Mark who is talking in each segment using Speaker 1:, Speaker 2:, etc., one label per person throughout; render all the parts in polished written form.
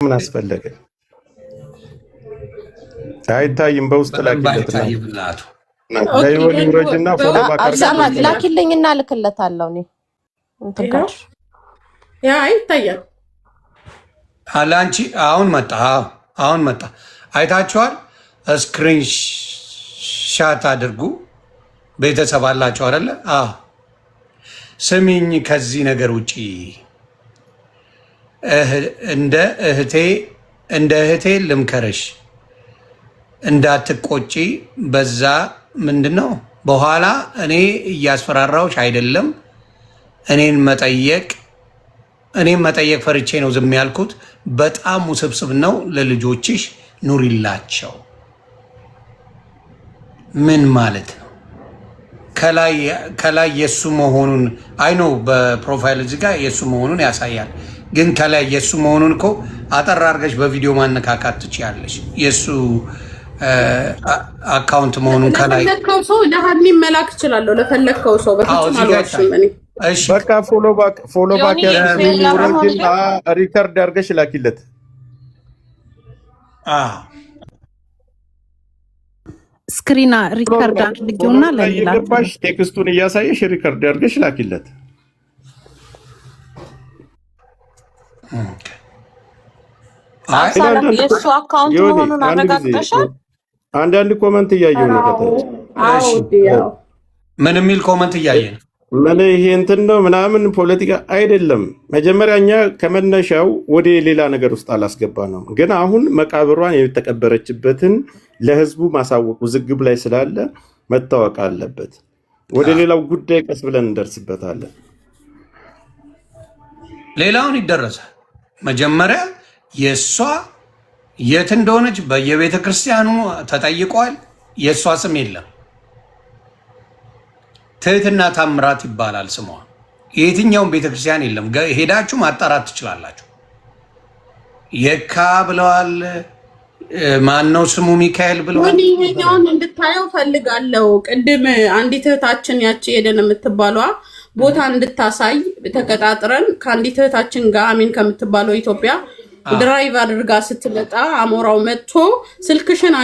Speaker 1: ምን አስፈለገ? አይታይም። በውስጥ ላኪለትና ለይወኒ ወረጅና ፎሎ ባክ
Speaker 2: አብዛኛው ላኪልኝና ልክለታለሁ እኔ እንትን
Speaker 3: ያ አይታየም።
Speaker 4: አላንቺ አሁን መጣ አይታችኋል። ስክሪን ሻት አድርጉ። ቤተሰብ አላችሁ አይደለ? ስሚኝ፣ ከዚህ ነገር ውጪ እንደ እህቴ ልምከረሽ፣ እንዳትቆጪ። በዛ ምንድነው በኋላ እኔ እያስፈራራሁሽ አይደለም። እኔን መጠየቅ ፈርቼ ነው ዝም ያልኩት። በጣም ውስብስብ ነው። ለልጆችሽ ኑሪላቸው። ምን ማለት ነው? ከላይ የሱ መሆኑን አይኖ በፕሮፋይል እዚህ ጋር የሱ መሆኑን ያሳያል። ግን ከላይ የሱ መሆኑን እኮ አጠር አድርገሽ በቪዲዮ ማነካካት ትችያለሽ። የሱ አካውንት መሆኑን ከላይ
Speaker 3: ለፈለከው ሰው ለሃሚ መላክ ይችላልው። ለፈለከው ሰው በፍጹም አልዋሽም።
Speaker 1: እሺ በቃ ፎሎ ባክ ያረጋግጥና ሪከርድ አድርገሽ ላኪለት።
Speaker 2: ስክሪና ሪከርድ አድርጊውና
Speaker 1: ለይላባሽ ቴክስቱን እያሳየሽ ሪከርድ አድርገሽ ላኪለት።
Speaker 2: የሱ አካውንት መሆኑን አረጋግጠሻል?
Speaker 1: አንዳንድ ኮመንት እያየሁ ነው።
Speaker 4: ምን የሚል ኮመንት እያየን
Speaker 1: ምን ይሄ እንትን ነው ምናምን ፖለቲካ አይደለም። መጀመሪያ እኛ ከመነሻው ወደ ሌላ ነገር ውስጥ አላስገባ ነው። ግን አሁን መቃብሯን የተቀበረችበትን ለህዝቡ ማሳወቅ ውዝግብ ላይ ስላለ መታወቅ አለበት። ወደ ሌላው ጉዳይ ቀስ ብለን እንደርስበታለን።
Speaker 4: ሌላውን ይደረሳል። መጀመሪያ የእሷ የት እንደሆነች በየቤተ ክርስቲያኑ ተጠይቋል። የእሷ ስም የለም። ትህትና ታምራት ይባላል ስሟ። የትኛውም ቤተክርስቲያን የለም። ሄዳችሁ ማጣራት ትችላላችሁ። የካ ብለዋል። ማነው ስሙ? ሚካኤል ብለዋል።
Speaker 3: ይሄኛውን እንድታየው ፈልጋለሁ። ቅድም አንዲት እህታችን ያቺ ሄደን የምትባለዋ ቦታ እንድታሳይ ተቀጣጥረን ከአንዲት እህታችን ጋር አሚን ከምትባለው ኢትዮጵያ ድራይቭ አድርጋ ስትመጣ አሞራው መጥቶ ስልክሽን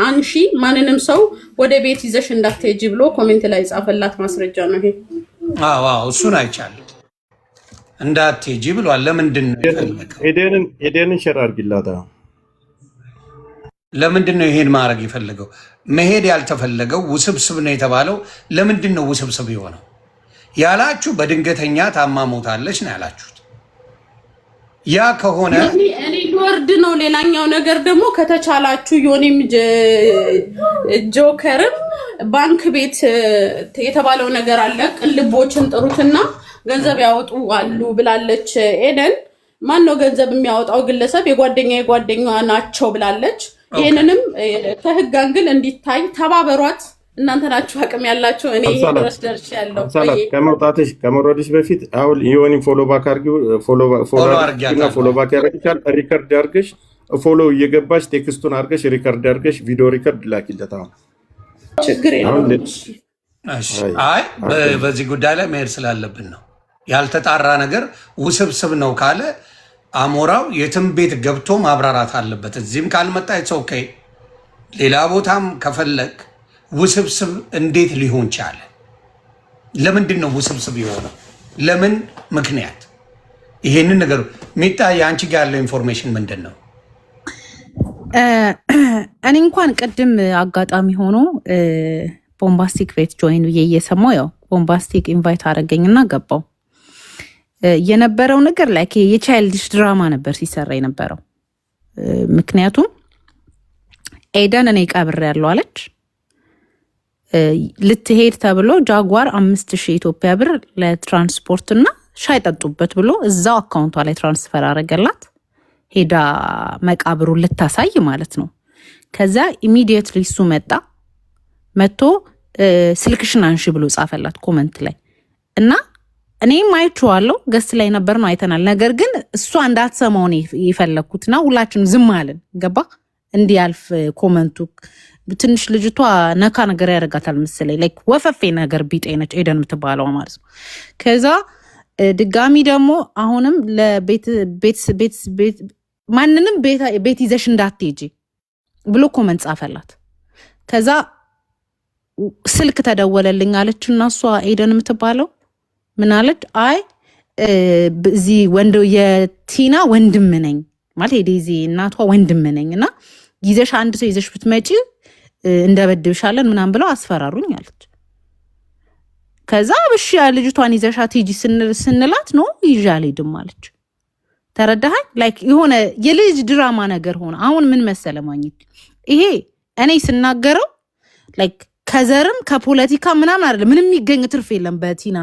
Speaker 3: አንሺ ማንንም ሰው ወደ ቤት ይዘሽ እንዳትሄጂ ብሎ ኮሜንት ላይ ጻፈላት። ማስረጃ ነው ይሄ።
Speaker 4: እሱን አይቻልም። እንዳትሄጂ ብሏል። ለምንድን ነው
Speaker 1: ኤደንን ሸር አድርጊላት።
Speaker 4: ለምንድን ነው ይሄን ማድረግ የፈለገው? መሄድ ያልተፈለገው ውስብስብ ነው የተባለው ለምንድን ነው ውስብስብ የሆነው? ያላችሁ በድንገተኛ ታማ ሞታለች ነው ያላችሁት። ያ ከሆነ
Speaker 3: እኔ ልወርድ ነው። ሌላኛው ነገር ደግሞ ከተቻላችሁ ዮኒም ጆከርም ባንክ ቤት የተባለው ነገር አለ። ቅልቦችን ጥሩትና ገንዘብ ያወጡ አሉ ብላለች ኤደን። ማን ነው ገንዘብ የሚያወጣው ግለሰብ? የጓደኛዋ ናቸው ብላለች። ይሄንንም ከህግ አንግል እንዲታይ ተባበሯት። እናንተ ናችሁ አቅም ያላችሁ። እኔ ይሄ ድረስ ደርሻለሁ።
Speaker 1: ከመውጣትሽ ከመውረድሽ በፊት አሁን ዮኒ ፎሎ ባክ አድርጊው። ፎሎ ባክ ያደርግሻል። ሪከርድ አድርገሽ ፎሎ እየገባሽ ቴክስቱን አድርገሽ ሪከርድ አድርገሽ ቪዲዮ ሪከርድ ላኪለት። አሁን
Speaker 3: ችግር የለውም።
Speaker 4: አይ በዚህ ጉዳይ ላይ መሄድ ስላለብን ነው። ያልተጣራ ነገር ውስብስብ ነው ካለ አሞራው የትም ቤት ገብቶ ማብራራት አለበት። እዚህም ካልመጣ ኦኬ። ሌላ ቦታም ከፈለግ ውስብስብ እንዴት ሊሆን ቻለ? ለምንድን ነው ውስብስብ የሆነው? ለምን ምክንያት? ይሄንን ነገር ሚጣ የአንቺ ጋር ያለው ኢንፎርሜሽን ምንድን ነው?
Speaker 2: እኔ እንኳን ቅድም አጋጣሚ ሆኖ ቦምባስቲክ ቤት ጆይን ብዬ እየሰማሁ ያው ቦምባስቲክ ኢንቫይት አደረገኝና ገባው። የነበረው ነገር ላይ የቻይልድሽ ድራማ ነበር ሲሰራ የነበረው። ምክንያቱም ኤደን እኔ ቀብር ያለው አለች። ልትሄድ ተብሎ ጃጓር 5000 ኢትዮጵያ ብር ለትራንስፖርት እና ሻይ ጠጡበት ብሎ እዛው አካውንቷ ላይ ትራንስፈር አረገላት። ሄዳ መቃብሩን ልታሳይ ማለት ነው። ከዛ ኢሚዲየትሊ እሱ መጥቶ ስልክሽን አንሺ ብሎ ጻፈላት ኮመንት ላይ እና እኔም አይቼዋለሁ። ገስ ላይ ነበር ነው አይተናል። ነገር ግን እሷ እንዳትሰማው ነው የፈለኩትና ሁላችንም ዝም አለን። ገባ እንዲያልፍ ኮመንቱ ትንሽ ልጅቷ ነካ ነገር ያደርጋታል መሰለኝ። ላይክ ወፈፌ ነገር ቢጤነች ኤደን የምትባለው ማለት ነው። ከዛ ድጋሚ ደግሞ አሁንም ለቤት ማንንም ቤት ይዘሽ እንዳትሄጂ ብሎ ኮመንት ጻፈላት። ከዛ ስልክ ተደወለልኝ አለችና እሷ ኤደን የምትባለው ምን አለች? አይ እዚህ የቲና ወንድም ነኝ ማለት የዴዚ እናቷ ወንድም ነኝ እና ይዘሽ አንድ ሰው ይዘሽ ብትመጪ እንደበድብሻለን ምናምን ብለው አስፈራሩኝ አለች። ከዛ ብሽ ልጅቷን ይዘሻት ሂጂ ስንላት ነው ይዤ አልሄድም አለች። ተረዳኸኝ? ላይክ የሆነ የልጅ ድራማ ነገር ሆነ። አሁን ምን መሰለ ማግኘት ይሄ እኔ ስናገረው ላይክ ከዘርም ከፖለቲካ ምናምን አይደለም። ምንም የሚገኝ ትርፍ የለም በቲና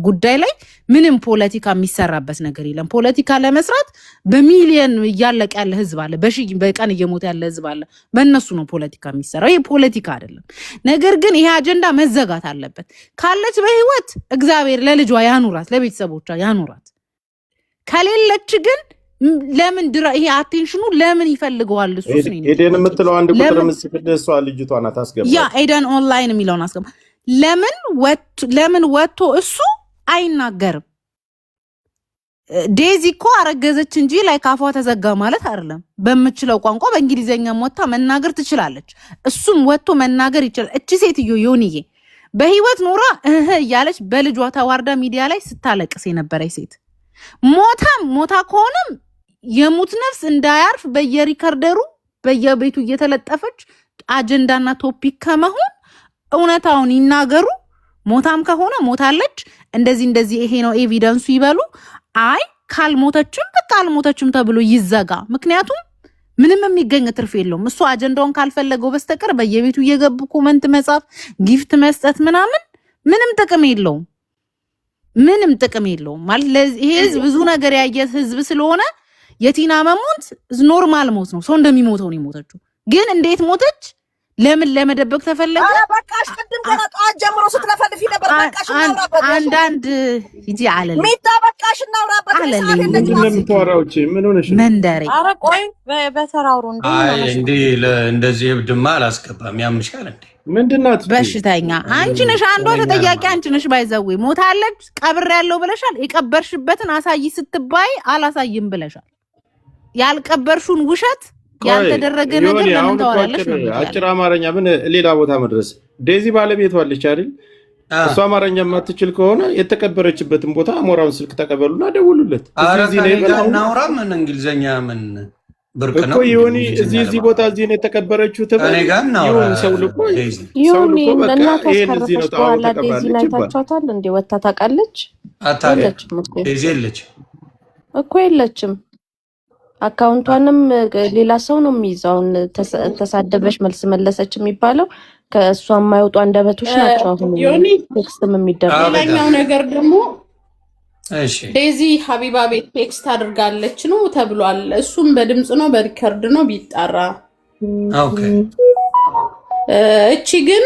Speaker 2: ጉዳይ ላይ ምንም ፖለቲካ የሚሰራበት ነገር የለም። ፖለቲካ ለመስራት በሚሊየን እያለቀ ያለ ህዝብ አለ፣ በቀን እየሞተ ያለ ህዝብ አለ። በእነሱ ነው ፖለቲካ የሚሰራው። ይሄ ፖለቲካ አይደለም። ነገር ግን ይሄ አጀንዳ መዘጋት አለበት። ካለች በህይወት እግዚአብሔር ለልጇ ያኑራት፣ ለቤተሰቦቿ ያኑራት። ከሌለች ግን ለምን ይሄ አቴንሽኑ ለምን ይፈልገዋል? እሱ
Speaker 1: ኤደን የምትለው አንድ ቁጥር ምስክር እሷ ልጅቷ ናት። አስገባ
Speaker 2: ያ ኤደን ኦንላይን የሚለውን አስገባ። ለምን ወጥቶ እሱ አይናገርም? ዴዚ እኮ አረገዘች እንጂ ላይ ካፏ ተዘጋ ማለት አይደለም። በምችለው ቋንቋ በእንግሊዘኛ ወጥታ መናገር ትችላለች። እሱም ወጥቶ መናገር ይችላል። እቺ ሴትዮ ዮኒዬ በህይወት ኖራ እያለች በልጇ ተዋርዳ ሚዲያ ላይ ስታለቅስ የነበረች ሴት ሞታ ከሆነም የሙት ነፍስ እንዳያርፍ በየሪከርደሩ በየቤቱ እየተለጠፈች አጀንዳና ቶፒክ ከመሆን እውነታውን ይናገሩ። ሞታም ከሆነ ሞታለች፣ እንደዚህ ይሄ ነው ኤቪደንሱ ይበሉ። አይ ካልሞተችም በቃ አልሞተችም ተብሎ ይዘጋ። ምክንያቱም ምንም የሚገኝ ትርፍ የለውም። እሱ አጀንዳውን ካልፈለገው በስተቀር በየቤቱ እየገቡ ኮመንት መጻፍ፣ ጊፍት መስጠት ምናምን ምንም ጥቅም የለውም። ማለት ይሄ ህዝብ ብዙ ነገር ያየ ህዝብ ስለሆነ የቲና መሞት ኖርማል ሞት ነው። ሰው እንደሚሞተው ነው የሞተችው። ግን እንዴት ሞተች? ለምን ለመደበቅ ተፈለገ?
Speaker 5: በቃሽ። ቅድም ከጠዋት ጀምሮ ስትለፈልፊ ነበር። በቃሽ እናውራበት።
Speaker 2: አንዳንድ ሂጂ አለልኝ
Speaker 5: ሚጣ በቃሽ እናውራበት።
Speaker 1: ምን ሆነሽ
Speaker 2: መንደሬ?
Speaker 5: ኧረ ቆይ በተራውሩ
Speaker 4: እንደዚህ እብድማ አላስገባም። ያምሻል እንዴ?
Speaker 1: ምንድናት?
Speaker 2: በሽተኛ አንቺ ነሽ። አንዷ ተጠያቂ አንቺ ነሽ። ባይዘዌ ሞታለች ቀብር ያለው ብለሻል። የቀበርሽበትን አሳይ ስትባይ አላሳይም ብለሻል። ያልቀበርሹን ውሸት ያልተደረገ ነገር ለምን ታወራለሽ?
Speaker 1: አጭር አማርኛ ምን ሌላ ቦታ መድረስ። ዴዚ ባለቤቷ አለች አይደል? እሷ አማርኛ የማትችል ከሆነ የተቀበረችበትን ቦታ አሞራውን ስልክ ተቀበሉና ደውሉለት።
Speaker 4: እናውራ። ምን እንግሊዘኛ ምን ብርቅ ነው
Speaker 1: እኮ ይሁን። እዚህ ቦታ እዚህ ነው የተቀበረችው ተባለ። ይሁን ሰው ልቆ
Speaker 5: ለእናቷ አስከረፈች በኋላ ዴዚን አይታችኋታል እንዴ? ወታ ታውቃለች? እኮ የለችም። አካውንቷንም ሌላ ሰው ነው የሚይዛውን። ተሳደበች መልስ መለሰች የሚባለው ከእሷ የማይወጡ አንደበቶች ናቸው። አሁን ቴክስትም የሚደረግ
Speaker 3: ሌላኛው ነገር ደግሞ ዴዚ ሀቢባ ቤት ቴክስት አድርጋለች ነው ተብሏል። እሱም በድምጽ ነው በሪከርድ ነው ቢጣራ። እቺ ግን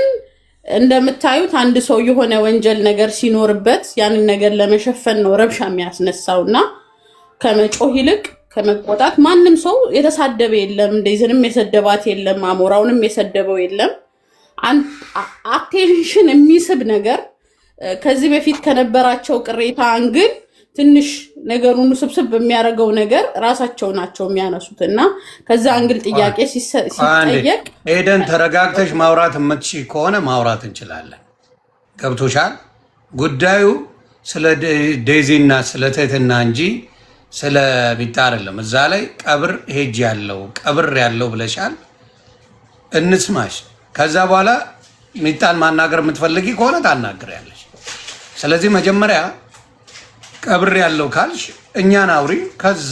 Speaker 3: እንደምታዩት አንድ ሰው የሆነ ወንጀል ነገር ሲኖርበት ያንን ነገር ለመሸፈን ነው ረብሻ የሚያስነሳውና ከመጮህ ይልቅ ከመቆጣት ማንም ሰው የተሳደበ የለም። ዴዚንም የሰደባት የለም። አሞራውንም የሰደበው የለም። አቴንሽን የሚስብ ነገር ከዚህ በፊት ከነበራቸው ቅሬታ አንግል ትንሽ ነገሩን ስብስብ በሚያደርገው ነገር ራሳቸው ናቸው የሚያነሱት እና ከዛ አንግል ጥያቄ ሲጠየቅ
Speaker 4: ኤደን ተረጋግተሽ ማውራት የምትችይ ከሆነ ማውራት እንችላለን። ገብቶሻል? ጉዳዩ ስለ ዴዚና ስለ ትህትና እንጂ ስለ ሚጣ አይደለም። እዛ ላይ ቀብር ሄጅ ያለው ብለሻል። እንስማሽ። ከዛ በኋላ ሚጣን ማናገር የምትፈልጊ ከሆነ ታናግሪያለሽ። ስለዚህ መጀመሪያ ቀብር ያለው ካልሽ እኛን አውሪ፣ ከዛ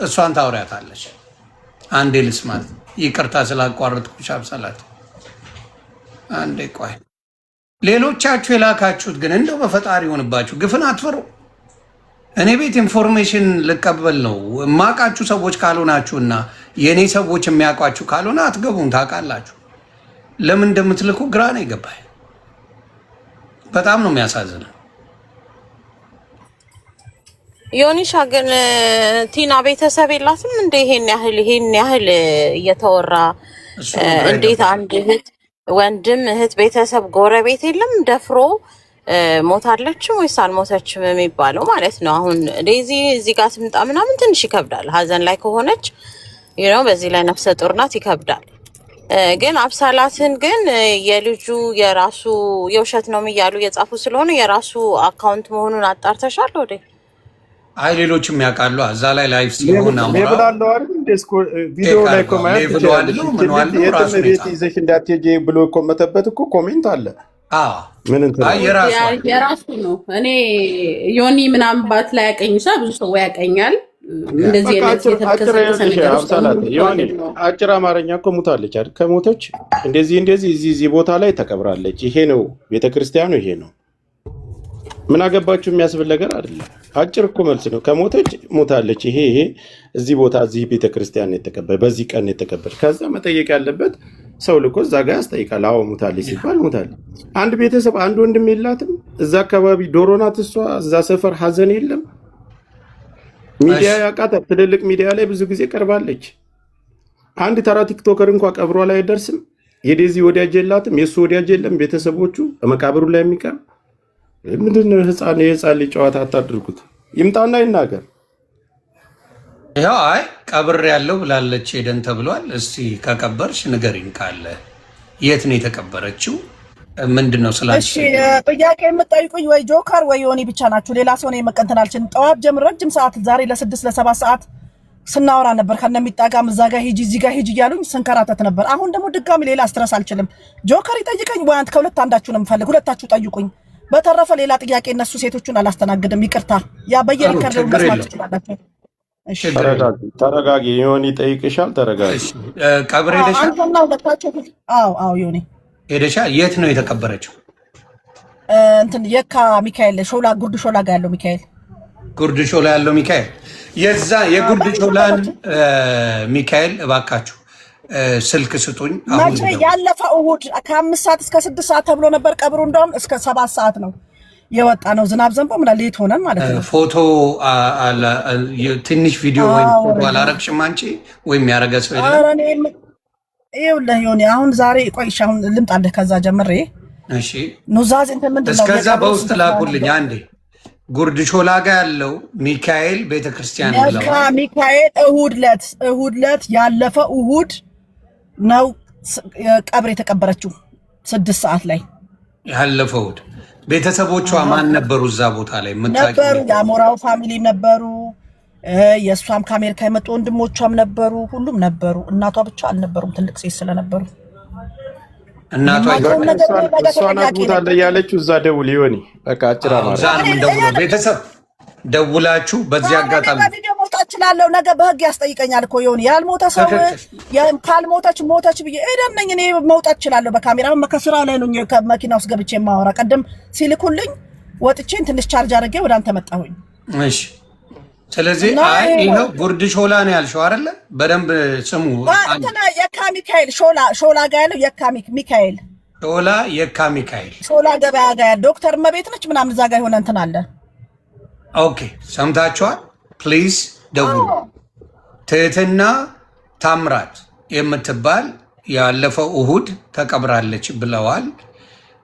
Speaker 4: እሷን ታውሪያታለሽ። አንዴ ልስማት። ይቅርታ ስላቋረጥኩሽ አብሰላት። አንዴ ቆይ። ሌሎቻችሁ የላካችሁት ግን እንደው በፈጣሪ ሆንባችሁ ግፍን አትፈሩ። እኔ ቤት ኢንፎርሜሽን ልቀበል ነው። የማውቃችሁ ሰዎች ካልሆናችሁና የእኔ ሰዎች የሚያውቋችሁ ካልሆነ አትገቡም። ታውቃላችሁ። ለምን እንደምትልኩ ግራ ነው ይገባል። በጣም ነው የሚያሳዝነው።
Speaker 5: ዮኒሻ ግን ቲና ቤተሰብ የላትም እንደ ይሄን ያህል እየተወራ እንዴት አንድ እህት ወንድም እህት ቤተሰብ ጎረቤት የለም ደፍሮ
Speaker 6: ሞታለችም ወይስ አልሞተችም የሚባለው ማለት ነው። አሁን ዴዚ እዚህ ጋር ትምጣ ምናምን ትንሽ ይከብዳል። ሀዘን ላይ ከሆነች በዚህ ላይ ነፍሰ ጡር ናት ይከብዳል። ግን አብሳላትን ግን የልጁ የራሱ የውሸት ነው እያሉ የጻፉ ስለሆነ የራሱ አካውንት መሆኑን አጣርተሻል ወዴ?
Speaker 4: አይ ሌሎችም ያውቃሉ። እዛ ላይ ላይቭ ሲሆን
Speaker 1: ብላለሁ አይደል? ቪዲዮ ላይ ኮሜንት ቤት ይዘሽ እንዳትሄጂ ብሎ ኮመተበት እኮ ኮሜንት አለ። ምን
Speaker 3: የራሱ ነው። እኔ ዮኒ ምናምን ባት ላይ ያቀኝ ሰው ብዙ ሰው ያቀኛል። እንደዚህ
Speaker 1: አጭር አማርኛ እኮ ሙታለች አይደል? ከሞተች እንደዚህ እዚህ ቦታ ላይ ተቀብራለች። ይሄ ነው ቤተክርስቲያኑ፣ ይሄ ነው። ምን አገባችሁ የሚያስብል ነገር አይደለም። አጭር እኮ መልስ ነው። ከሞተች ሞታለች። ይሄ እዚህ ቦታ እዚህ ቤተክርስቲያን የተቀበረ በዚህ ቀን የተቀበረ። ከዛ መጠየቅ ያለበት ሰው ልኮ እዛ ጋር ያስጠይቃል። አዎ ሙታለች ሲባል ሙታለች። አንድ ቤተሰብ አንድ ወንድም የላትም እዛ አካባቢ ዶሮ ናት እሷ። እዛ ሰፈር ሀዘን የለም። ሚዲያ ያውቃታል። ትልልቅ ሚዲያ ላይ ብዙ ጊዜ ቀርባለች። አንድ ተራ ቲክቶከር እንኳ ቀብሯ ላይ አይደርስም። የዴዚ ወዳጅ የላትም፣ የእሱ ወዳጅ የለም። ቤተሰቦቹ በመቃብሩ ላይ የሚቀር ምንድነው? የህፃን ልጅ ጨዋታ አታድርጉት። ይምጣና ይናገር።
Speaker 4: ያው አይ ቀብር ያለው ብላለች ሄደን ተብሏል። እስቲ ከቀበርሽ ንገሪኝ ካለ የት ነው የተቀበረችው? ምንድነው ስላልሽ?
Speaker 7: እሺ ጥያቄ የምትጠይቁኝ ወይ ጆከር ወይ ዮኒ ብቻ ናችሁ። ሌላ ሰው ነው የመቀንተን አልችልም። ጠዋት ጀምሮ ረጅም ሰዓት ዛሬ ለ6 ለ7 ሰዓት ስናወራ ነበር። ከነሚጣጋም እዛ ጋር ሂጂ እዚህ ጋር ሂጂ እያሉኝ ስንከራተት ነበር። አሁን ደግሞ ድጋሚ ሌላ ስትረስ አልችልም። ጆከር ይጠይቀኝ ወይ አንተ ከሁለት አንዳችሁ ነው የምፈልግ። ሁለታችሁ ጠይቁኝ። በተረፈ ሌላ ጥያቄ እነሱ ሴቶቹን አላስተናግድም። ይቅርታ። ያ በየሪከርዱ መስማት ትችላላችሁ። እሺ
Speaker 1: ተረጋጊ። ዮኒ ጠይቅሻል። ተረጋጊ።
Speaker 4: ቀብር ሄደሻል?
Speaker 7: አንተና ሁለታችሁ? አዎ ዮኒ
Speaker 4: ሄደሻል? የት ነው የተቀበረችው?
Speaker 7: እንትን የካ ሚካኤል ሾላ ጉርድ ሾላ ጋር ያለው ሚካኤል
Speaker 4: ጉርድ ሾላ ያለው ሚካኤል የዛ የጉርድ ሾላን ሚካኤል እባካችሁ ስልክ ስጡኝ።
Speaker 7: መቼ ያለፈ እሑድ ከ5 ሰዓት እስከ 6 ሰዓት ተብሎ ነበር ቀብሩ። እንደውም እስከ 7 ሰዓት ነው የወጣ ነው። ዝናብ ዘንቦ ምናምን ሌት ሆነን ማለት ነው።
Speaker 4: ፎቶ ትንሽ ቪዲዮ ወይም ፎቶ አላረግሽም አንቺ ወይም ያረገ ሰው የለም?
Speaker 7: ኧረ እኔ ይኸውልህ ዮኒ አሁን ዛሬ ቆይሽ አሁን ልምጣልህ ከዛ ጀምሬ።
Speaker 4: እሺ
Speaker 7: ኑዛዝ እንትን ምንድን ነው
Speaker 4: እስከዛ በውስጥ ላኩልኝ አንዴ። ጉርድ ሾላ ጋር ያለው ሚካኤል ቤተክርስቲያን ነው።
Speaker 7: ሚካኤል እሑድ ዕለት ያለፈ እሑድ ነው ቀብር የተቀበረችው 6 ሰዓት ላይ
Speaker 4: ያለፈው እሑድ። ቤተሰቦቿ ማን ነበሩ እዛ ቦታ ላይ?
Speaker 7: ነበሩ የአሞራው ፋሚሊ ነበሩ። የእሷም ከአሜሪካ የመጡ ወንድሞቿም ነበሩ። ሁሉም ነበሩ። እናቷ ብቻ አልነበሩም፣ ትልቅ ሴት ስለነበሩ።
Speaker 4: እናቷ
Speaker 1: እሷን አግብታለ ያለችው እዛ ደውል ዮኒ። በቃ አጭር
Speaker 4: አማርኛ ቤተሰብ ደውላችሁ በዚህ አጋጣሚ
Speaker 7: ቪዲዮ መውጣት እችላለሁ። ነገ በህግ ያስጠይቀኛል እኮ ዮኒ። ያልሞተ ሰው ካልሞተች ሞተች ብዬ እደነኝ እኔ መውጣት እችላለሁ በካሜራ። ከስራ ላይ ነው ከመኪና ውስጥ ገብቼ የማወራ። ቀደም ሲልኩልኝ ወጥቼን ትንሽ ቻርጅ አድርጌ ወደ አንተ መጣሁኝ።
Speaker 4: እሺ ስለዚህ አይ ይሄው ጉርድ ሾላ ነው ያልሽው አይደለ? በደንብ ስሙ።
Speaker 7: አንተና የካ ሚካኤል ሾላ ጋር ያለው የካ ሚካኤል
Speaker 4: ሾላ የካ ሚካኤል
Speaker 7: ሾላ ገበያ ጋር ያለው ዶክተር መቤት ነች ምናምን እዛ ጋር የሆነ እንትን አለ።
Speaker 4: ኦኬ ሰምታችኋል። ፕሊዝ ደውሉ። ትህትና ታምራት የምትባል ያለፈው እሑድ ተቀብራለች ብለዋል።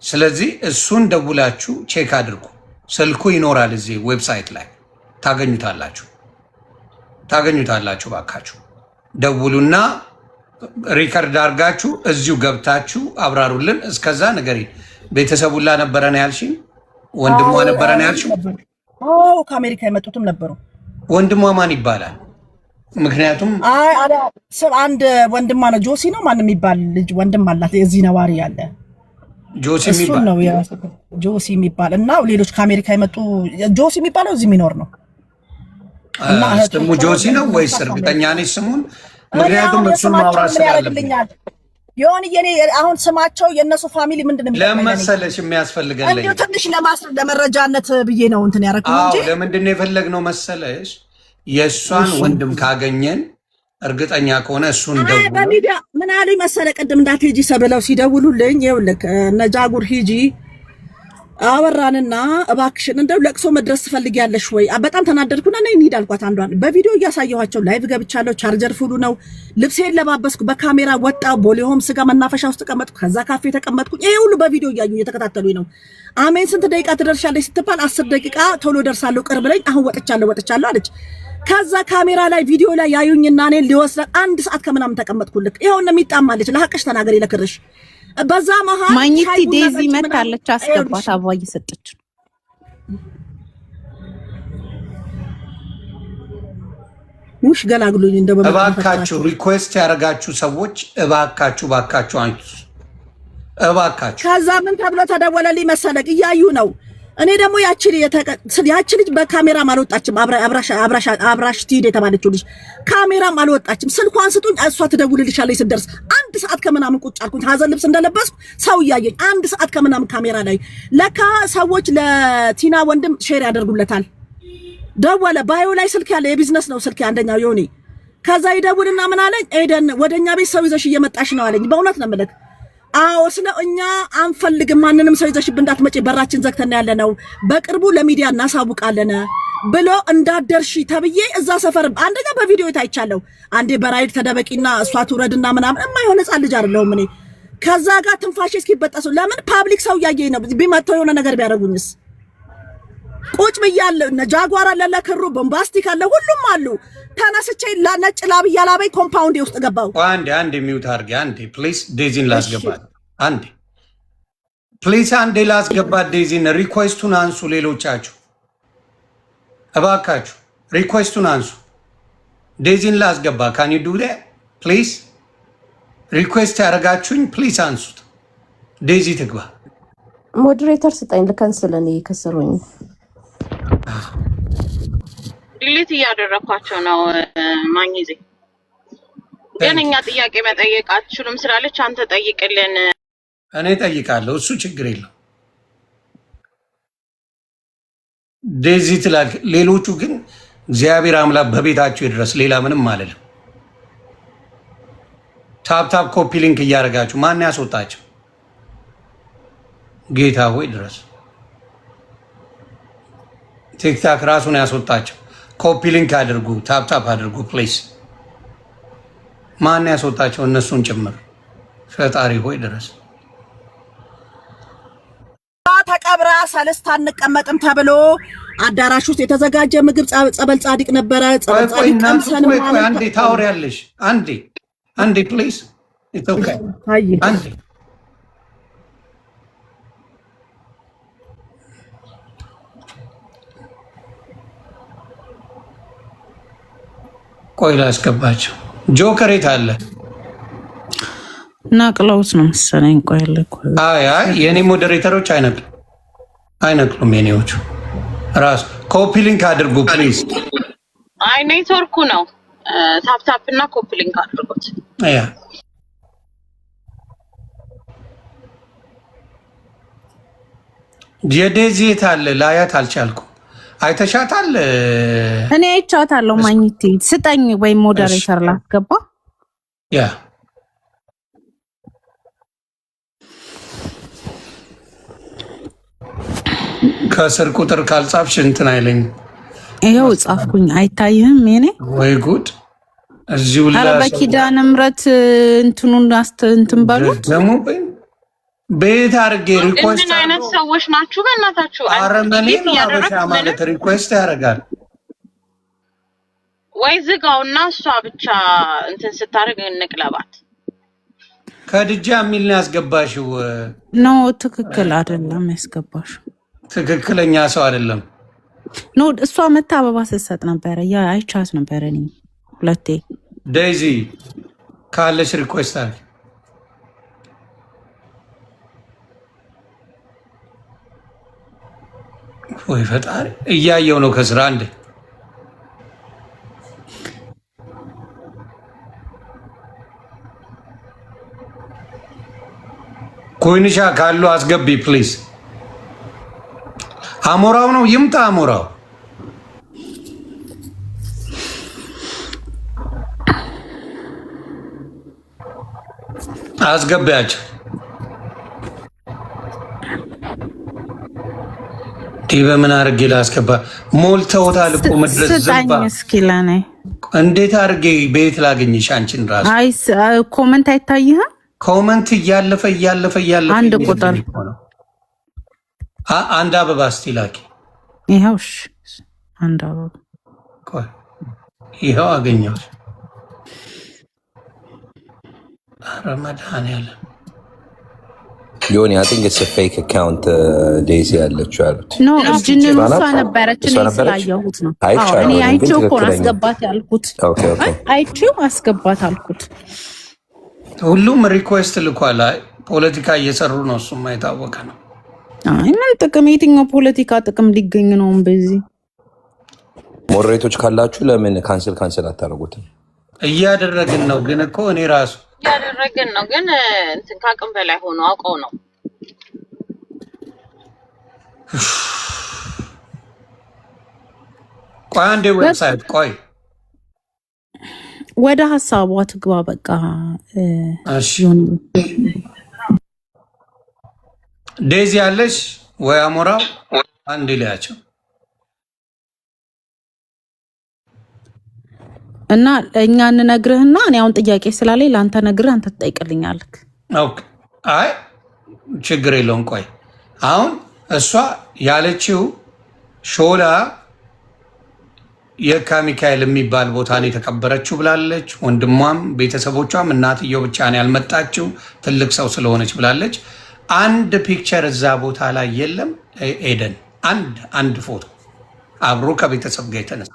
Speaker 4: ስለዚህ እሱን ደውላችሁ ቼክ አድርጉ። ስልኩ ይኖራል እዚህ ዌብሳይት ላይ ታገኙታላችሁ። ባካችሁ ደውሉና ሪከርድ አድርጋችሁ እዚሁ ገብታችሁ አብራሩልን። እስከዛ ነገር ቤተሰቡላ ነበረ ነው ያልሽኝ? ወንድሟ ነበረ ነው ያልሽው?
Speaker 7: ከአሜሪካ የመጡትም ነበሩ።
Speaker 4: ወንድሟ ማን ይባላል? ምክንያቱም
Speaker 7: አንድ ወንድሟ ነው ጆሲ ነው ማን የሚባል ልጅ ወንድም አላት የዚህ ነዋሪ ያለ
Speaker 4: ጆሲ የሚባል
Speaker 7: ነው ጆሲ የሚባል እና ሌሎች ከአሜሪካ የመጡ ጆሲ የሚባለው እዚህ የሚኖር ነው።
Speaker 4: እና ስሙ ጆሲ ነው ወይስ እርግጠኛ ነሽ ስሙን? ምክንያቱም እሱን ማውራት ስላለብኝ
Speaker 7: የሆነ የኔ አሁን ስማቸው የነሱ ፋሚሊ ምንድነው
Speaker 4: ለመሰለሽ የሚያስፈልገን
Speaker 7: እንዴ ትንሽ ለመረጃነት ብዬ ነው እንትን ያደረኩት እንጂ
Speaker 4: ለምንድን ነው የፈለግነው መሰለሽ የእሷን ወንድም ካገኘን እርግጠኛ ከሆነ እሱን ደውሉ።
Speaker 7: በሚዲያ ምን አለኝ መሰለ ቅድም እንዳትሄጂ ሰብለው ሲደውሉልኝ ይኸውልህ እነ ጃጉር ሂጂ አወራንና እባክሽን እንደው ለቅሶ መድረስ ትፈልጊያለሽ ወይ? በጣም ተናደድኩና ነይ እንሂድ አልኳት። አንዷን በቪዲዮ እያሳየኋቸው ላይቭ ገብቻለሁ። ቻርጀር ፉሉ ነው። ልብሴን ለባበስኩ፣ በካሜራ ወጣው። ቦሌ ሆምስ ጋር መናፈሻ ውስጥ ተቀመጥኩ። ከዛ ካፌ ተቀመጥኩ። ይሄ ሁሉ በቪዲዮ እያዩ እየተከታተሉኝ ነው። አሜን ስንት ደቂቃ ትደርሻለሽ ስትባል 10 ደቂቃ ቶሎ ደርሳለሁ ቅርብ ላይ አሁን ወጥቻለሁ አለች። ከዛ ካሜራ ላይ ቪዲዮ ላይ ያዩኝና እኔ ሊወስድ 1 ሰዓት ከምናምን ተቀመጥኩልክ። ይሄው ነው የሚጣማለች። ለሐቅሽ ተናገሪ ለክርሽ በዛ መሃል
Speaker 2: ማግኘት ዴዚ መታለች። አስገባት አበባ እየሰጠች
Speaker 7: ውሽ ገላግሉኝ እንደበባ
Speaker 4: እባካችሁ ሪኩዌስት ያደረጋችሁ ሰዎች እባካችሁ አንቺ እባካችሁ።
Speaker 7: ከዛ ምን ተብሎ ተደወለልኝ መሰለክ? እያዩ ነው። እኔ ደግሞ ያቺ ልጅ በካሜራም አልወጣችም። አብራሽ ትሂድ የተባለችው ልጅ ካሜራም አልወጣችም። ስልኳን ስጡኝ እሷ ትደውልልሻለች ስትደርስ። 1 ሰዓት ከምናምን ቁጭ አልኩኝ። ሀዘን ልብስ እንደለበስኩ ሰው እያየኝ 1 ሰዓት ከምናምን ካሜራ ላይ። ለካ ሰዎች ለቲና ወንድም ሼር ያደርጉለታል። ደወለ። ባዮ ላይ ስልክ ያለ የቢዝነስ ነው ስልክ አንደኛው ዮኒ። ከዛ ይደውልና ምን አለኝ? ኤደን ወደኛ ቤት ሰው ይዘሽ እየመጣሽ ነው አለኝ። በእውነት ነው የምልህ። አዎ ስለ እኛ አንፈልግም ማንንም ሰው ይዘሽብን እንዳትመጪ በራችን ዘግተን ያለ ነው። በቅርቡ ለሚዲያ እናሳውቃለን ብሎ እንዳደርሺ ተብዬ እዛ ሰፈር አንደኛ በቪዲዮ ታይቻለሁ። አንዴ በራይድ ተደበቂና እሷ ትውረድና ምናምን የማይሆን ሕፃን ልጅ አይደለሁም እኔ። ከዛ ጋር ትንፋሽ እስኪበጠሱ ለምን ፓብሊክ ሰው እያየኝ ነው። ቢመጣው የሆነ ነገር ቢያደርጉኝስ? ቁጭ ብያለሁ። ጃጓር አለ፣ ለክሩ ቦምባስቲክ አለ፣ ሁሉም አሉ። ተነስቼ ነጭ ላብ እያላበኝ ኮምፓውንድ ውስጥ ገባው።
Speaker 4: አንዴ ሚውት አድርጌ አንዴ ፕሊዝ ዴዚን ላስገባት። አንዴ ፕሊዝ አንዴ ላስገባት ዴዚን። ሪኩዌስቱን አንሱ ሌሎቻችሁ እባካችሁ ሪኩዌስቱን አንሱ። ዴዚን ላስገባ። ካን ዩ ዱ ዳት ፕሊዝ? ሪኩዌስት ያደረጋችሁኝ ፕሊዝ አንሱት። ዴዚ ትግባ።
Speaker 5: ሞዴሬተር ስጠኝ ልከንስል። እኔ ከሰሩኝ
Speaker 6: ዲሊት እያደረኳቸው ነው። ማግኘዜ ግን እኛ ጥያቄ መጠየቅ አትችሉም ስላለች አንተ ጠይቅልን።
Speaker 4: እኔ ጠይቃለሁ፣ እሱ ችግር የለው። ዴዚ ትላክ። ሌሎቹ ግን እግዚአብሔር አምላክ በቤታቸው ይድረስ። ሌላ ምንም አልልም። ታፕታፕ ኮፒ ሊንክ እያደረጋችሁ ማን ያስወጣቸው? ጌታ ሆይ ድረስ። ቲክታክ ራሱን ያስወጣቸው። ኮፒ ሊንክ አድርጉ፣ ታፕታፕ አድርጉ ፕሊዝ። ማን ያስወጣቸው? እነሱን ጭምር። ፈጣሪ ሆይ ድረስ።
Speaker 7: ተቀብራ ሰለስት አንቀመጥም ተብሎ አዳራሽ ውስጥ የተዘጋጀ ምግብ ጸበል ጻድቅ ነበረ። ጸበል ጻድቅ ቀምሰን ማለት
Speaker 4: አንዴ ታወሪያለሽ። አንዴ ፕሊዝ። ኢትስ ኦኬ። አንዴ ቆይ ላስገባቸው። ጆከር የት አለ?
Speaker 2: ናቅለውት ነው መሰለኝ። ቆይ አለ እኮ።
Speaker 4: አይ የኔ ሞዴሬተሮች አይነቅሉም። የኔዎቹ ራስ ኮፒ ሊንክ አድርጉ ፕሊዝ።
Speaker 6: አይ ኔትወርኩ ነው። ታፕታፕ እና ኮፒ ሊንክ አድርጉት።
Speaker 4: ያ የዴዚ የት አለ? ላያት አልቻልኩም። አይተሻታል?
Speaker 2: እኔ አይቻታለሁ። ማግኘት ስጠኝ ወይም ሞዴሬተር ላስገባ።
Speaker 4: ያ ከስር ቁጥር ካልጻፍሽ እንትን አይለኝ።
Speaker 2: ይኸው ጻፍኩኝ። አይታይህም? የኔ
Speaker 4: ወይ ጉድ! እዚሁ
Speaker 2: በኪዳነ ምሕረት እንትኑን እንትን በሉት
Speaker 4: ደግሞ ቤት አድርጌ ሪኩዌስት።
Speaker 6: ምን አይነት ሰዎች ናችሁ በእናታችሁ?
Speaker 4: አረመኔ ነው አበሻ ማለት ሪኩዌስት ያደርጋል
Speaker 6: ወይ? ዝጋውና እሷ ብቻ እንትን ስታደርግ እንቅለባት።
Speaker 4: ከድጃ የሚል ነው ያስገባሽው።
Speaker 2: ኖ ትክክል አይደለም ያስገባሽው።
Speaker 4: ትክክለኛ ሰው አይደለም።
Speaker 2: ኖ እሷ መታ አበባ ስትሰጥ ነበረ። ያ አይቻት ነበረ እኔ ሁለቴ።
Speaker 4: ዴዚ ካለሽ ሪኩዌስት አድርጊ። ወይ ፈጣሪ እያየው ነው ከስራ። አንዴ ኮይንሻ ካሉ አስገቢ ፕሊዝ። አሞራው ነው ይምጣ። አሞራው አስገቢያቸው። በምን አድርጌ ላስገባ? ሞልተውታል እኮ መድረስ
Speaker 2: ስጣኝ እስኪ ለኔ።
Speaker 4: እንዴት አድርጌ ቤት ላገኝሽ? አንቺን ራሱ
Speaker 2: አይ ኮመንት አይታይህም?
Speaker 4: ኮመንት እያለፈ
Speaker 2: አንድ ቁጥር
Speaker 4: አንድ አበባ እስቲ ላኪ።
Speaker 2: ይኸው እሺ፣ አንድ አበባ
Speaker 4: ይኸው አገኘሁት። ረመዳን
Speaker 8: ዮኒ I think it's a fake account ዴዚ ያለችው ያሉት
Speaker 2: ኖ እጅን እሷ ነበረች። እኔ ስላየሁት ነው። እኔ አይቼው እኮ ነው አስገባት ያልኩት። አይቼው አስገባት አልኩት።
Speaker 4: ሁሉም ሪኩዌስት ልኳል። ፖለቲካ እየሰሩ ነው። እሱም የታወቀ ነው።
Speaker 2: አይ ምን ጥቅም፣ የትኛው ፖለቲካ ጥቅም ሊገኝ ነው? በዚህ
Speaker 8: ሞዴሬቶች ካላችሁ ለምን ካንሰል አታደርጉትም?
Speaker 4: እያደረግን ነው። ግን እኮ እኔ ራሱ
Speaker 6: እያደረግን ነው። ግን እንትን ከአቅም በላይ ሆኖ አውቀው ነው።
Speaker 4: ቆይ አንዴ ዌብሳይት ቆይ
Speaker 2: ወደ ሀሳቧ ትግባ። በቃ
Speaker 4: እሺ ዴዚ ያለሽ ወይ አሞራው አንድ ሊያቸው
Speaker 2: እና እኛ እንነግርህና እኔ አሁን ጥያቄ ስላለኝ ለአንተ ነግርህ አንተ ትጠይቅልኛለህ።
Speaker 4: ኦኬ አይ ችግር የለውም። ቆይ አሁን እሷ ያለችው ሾላ የካ ሚካኤል የሚባል ቦታ ነው የተቀበረችው ብላለች። ወንድሟም ቤተሰቦቿም እናትየው ብቻ ነው ያልመጣችው ትልቅ ሰው ስለሆነች ብላለች። አንድ ፒክቸር እዛ ቦታ ላይ የለም። ኤደን አንድ ፎቶ አብሮ ከቤተሰብ ጋር የተነሳ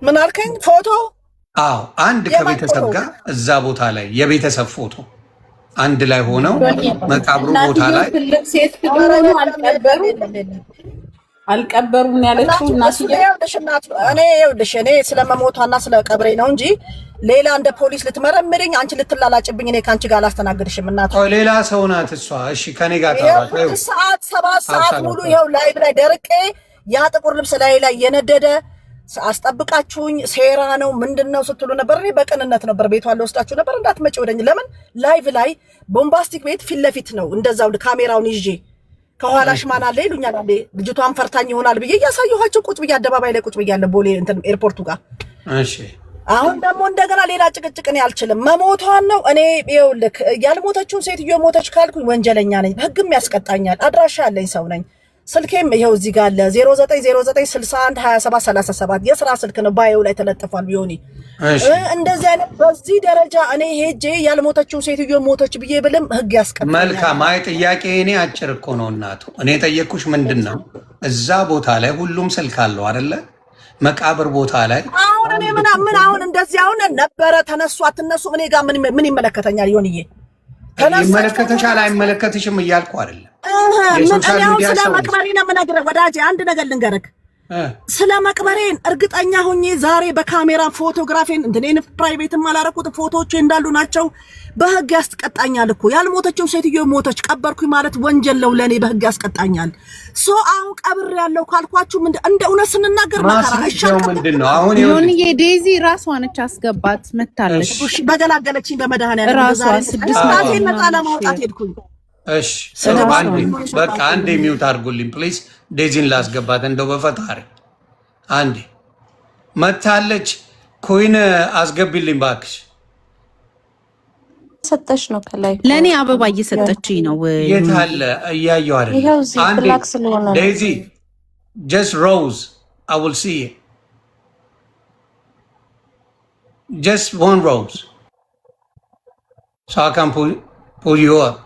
Speaker 7: ምን አልከኝ? ፎቶ?
Speaker 4: አዎ አንድ ከቤተሰብ ጋር እዛ ቦታ ላይ የቤተሰብ ፎቶ አንድ ላይ ሆነው መቃብሩ ቦታ ላይ
Speaker 3: ትልቅ ሴት አልቀበሩም ያለችው
Speaker 7: እኔ ስለመሞቷና ስለ ቀብሬ ነው እንጂ ሌላ እንደ ፖሊስ ልትመረምርኝ አንቺ ልትላላጭብኝ እኔ ካንቺ ጋር አላስተናግድሽም። እናት
Speaker 4: ሌላ ሰው ናት እሷ። እሺ ከኔ ጋር ታውቃለህ።
Speaker 7: ሰዓት 7 ሰዓት ሙሉ ይኸው ላይቭ ላይ ደርቄ ያ ጥቁር ልብስ ላይ የነደደ አስጠብቃችሁኝ ሴራ ነው ምንድነው ስትሉ ነበር። እኔ በቅንነት ነበር ቤቷን ልወስዳችሁ ነበር እንዳትመጪ ወደኝ። ለምን ላይቭ ላይ ቦምባስቲክ ቤት ፊት ለፊት ነው እንደዛው ካሜራውን ይዤ ከኋላሽ ማን አለ ይሉኛል። አንዴ ልጅቷን ፈርታኝ ይሆናል ብዬ እያሳየኋቸው ቁጭ ብዬ አደባባይ ላይ ቁጭ ብያለሁ ቦሌ እንትን ኤርፖርቱ ጋር።
Speaker 4: እሺ
Speaker 7: አሁን ደግሞ እንደገና ሌላ ጭቅጭቅ እኔ አልችልም። መሞቷን ነው እኔ ይኸውልህ ያልሞተችውን ሴትዮ ሞተች ካልኩኝ ወንጀለኛ ነኝ፣ ህግም ያስቀጣኛል። አድራሻ ያለኝ ሰው ነኝ። ስልኬም ይኸው እዚህ ጋር አለ 0909612737 የስራ ስልክ ነው። ባየው ላይ ተለጥፏል። ቢሆን እንደዚህ አይነት በዚህ ደረጃ እኔ ሄጄ ያልሞተችው ሴትዮ ሞተች ብዬ ብልም ህግ ያስቀጣኛል።
Speaker 4: መልካም። አይ ጥያቄ እኔ አጭር እኮ ነው እናቱ። እኔ ጠየቅኩሽ ምንድነው እዛ ቦታ ላይ ሁሉም ስልክ አለው አይደለ? መቃብር ቦታ ላይ
Speaker 7: አሁን እኔ ምን አሁን እንደዚህ አሁን ነበረ ተነሱ አትነሱ እኔ ጋር ምን ይመለከተኛል? ይሆንዬ
Speaker 4: ይመለከተሻል አይመለከትሽም እያልኩ አይደለም።
Speaker 7: ስለ መቅበሬ ነው የምነግርህ ወዳጄ። አንድ ነገር ልንገርህ ስለ መቅበሬን እርግጠኛ ሆኜ ዛሬ በካሜራ ፎቶግራፌን እንትኔን ፕራይቬትም አላረኩት ፎቶዎቼ እንዳሉ ናቸው። በህግ ያስቀጣኛል እኮ ያልሞተችው ሴትዮ ሞተች ቀበርኩኝ ማለት ወንጀል ነው ለኔ፣ በህግ ያስቀጣኛል። አሁን ቀብር ያለው ካልኳችሁ እንደ እውነት ስንናገር መከራ
Speaker 4: አይሻልም? ምንድነው አሁን
Speaker 2: ይሁን የዴዚ ራሷ ነች አስገባት መታለች።
Speaker 7: በገላገለችኝ በመድኃኒዓለም
Speaker 2: ራሷ 6
Speaker 7: ነፃ ለማውጣት ሄድኩኝ።
Speaker 4: እሺ በቃ አንዴ ሚውት አድርጉልኝ ፕሊዝ። ዴዚን ላስገባት እንደው በፈጣሪ አንዴ መታለች። ኮይን አስገቢልኝ ባክሽ።
Speaker 5: ሰጠሽ ነው ከላይ
Speaker 2: ለኔ አበባ እየሰጠችኝ ነው።
Speaker 4: የት አለ እያየሁ አይደል? አንዴ ዴዚ just rose I will see it. just one rose so I can pull you up.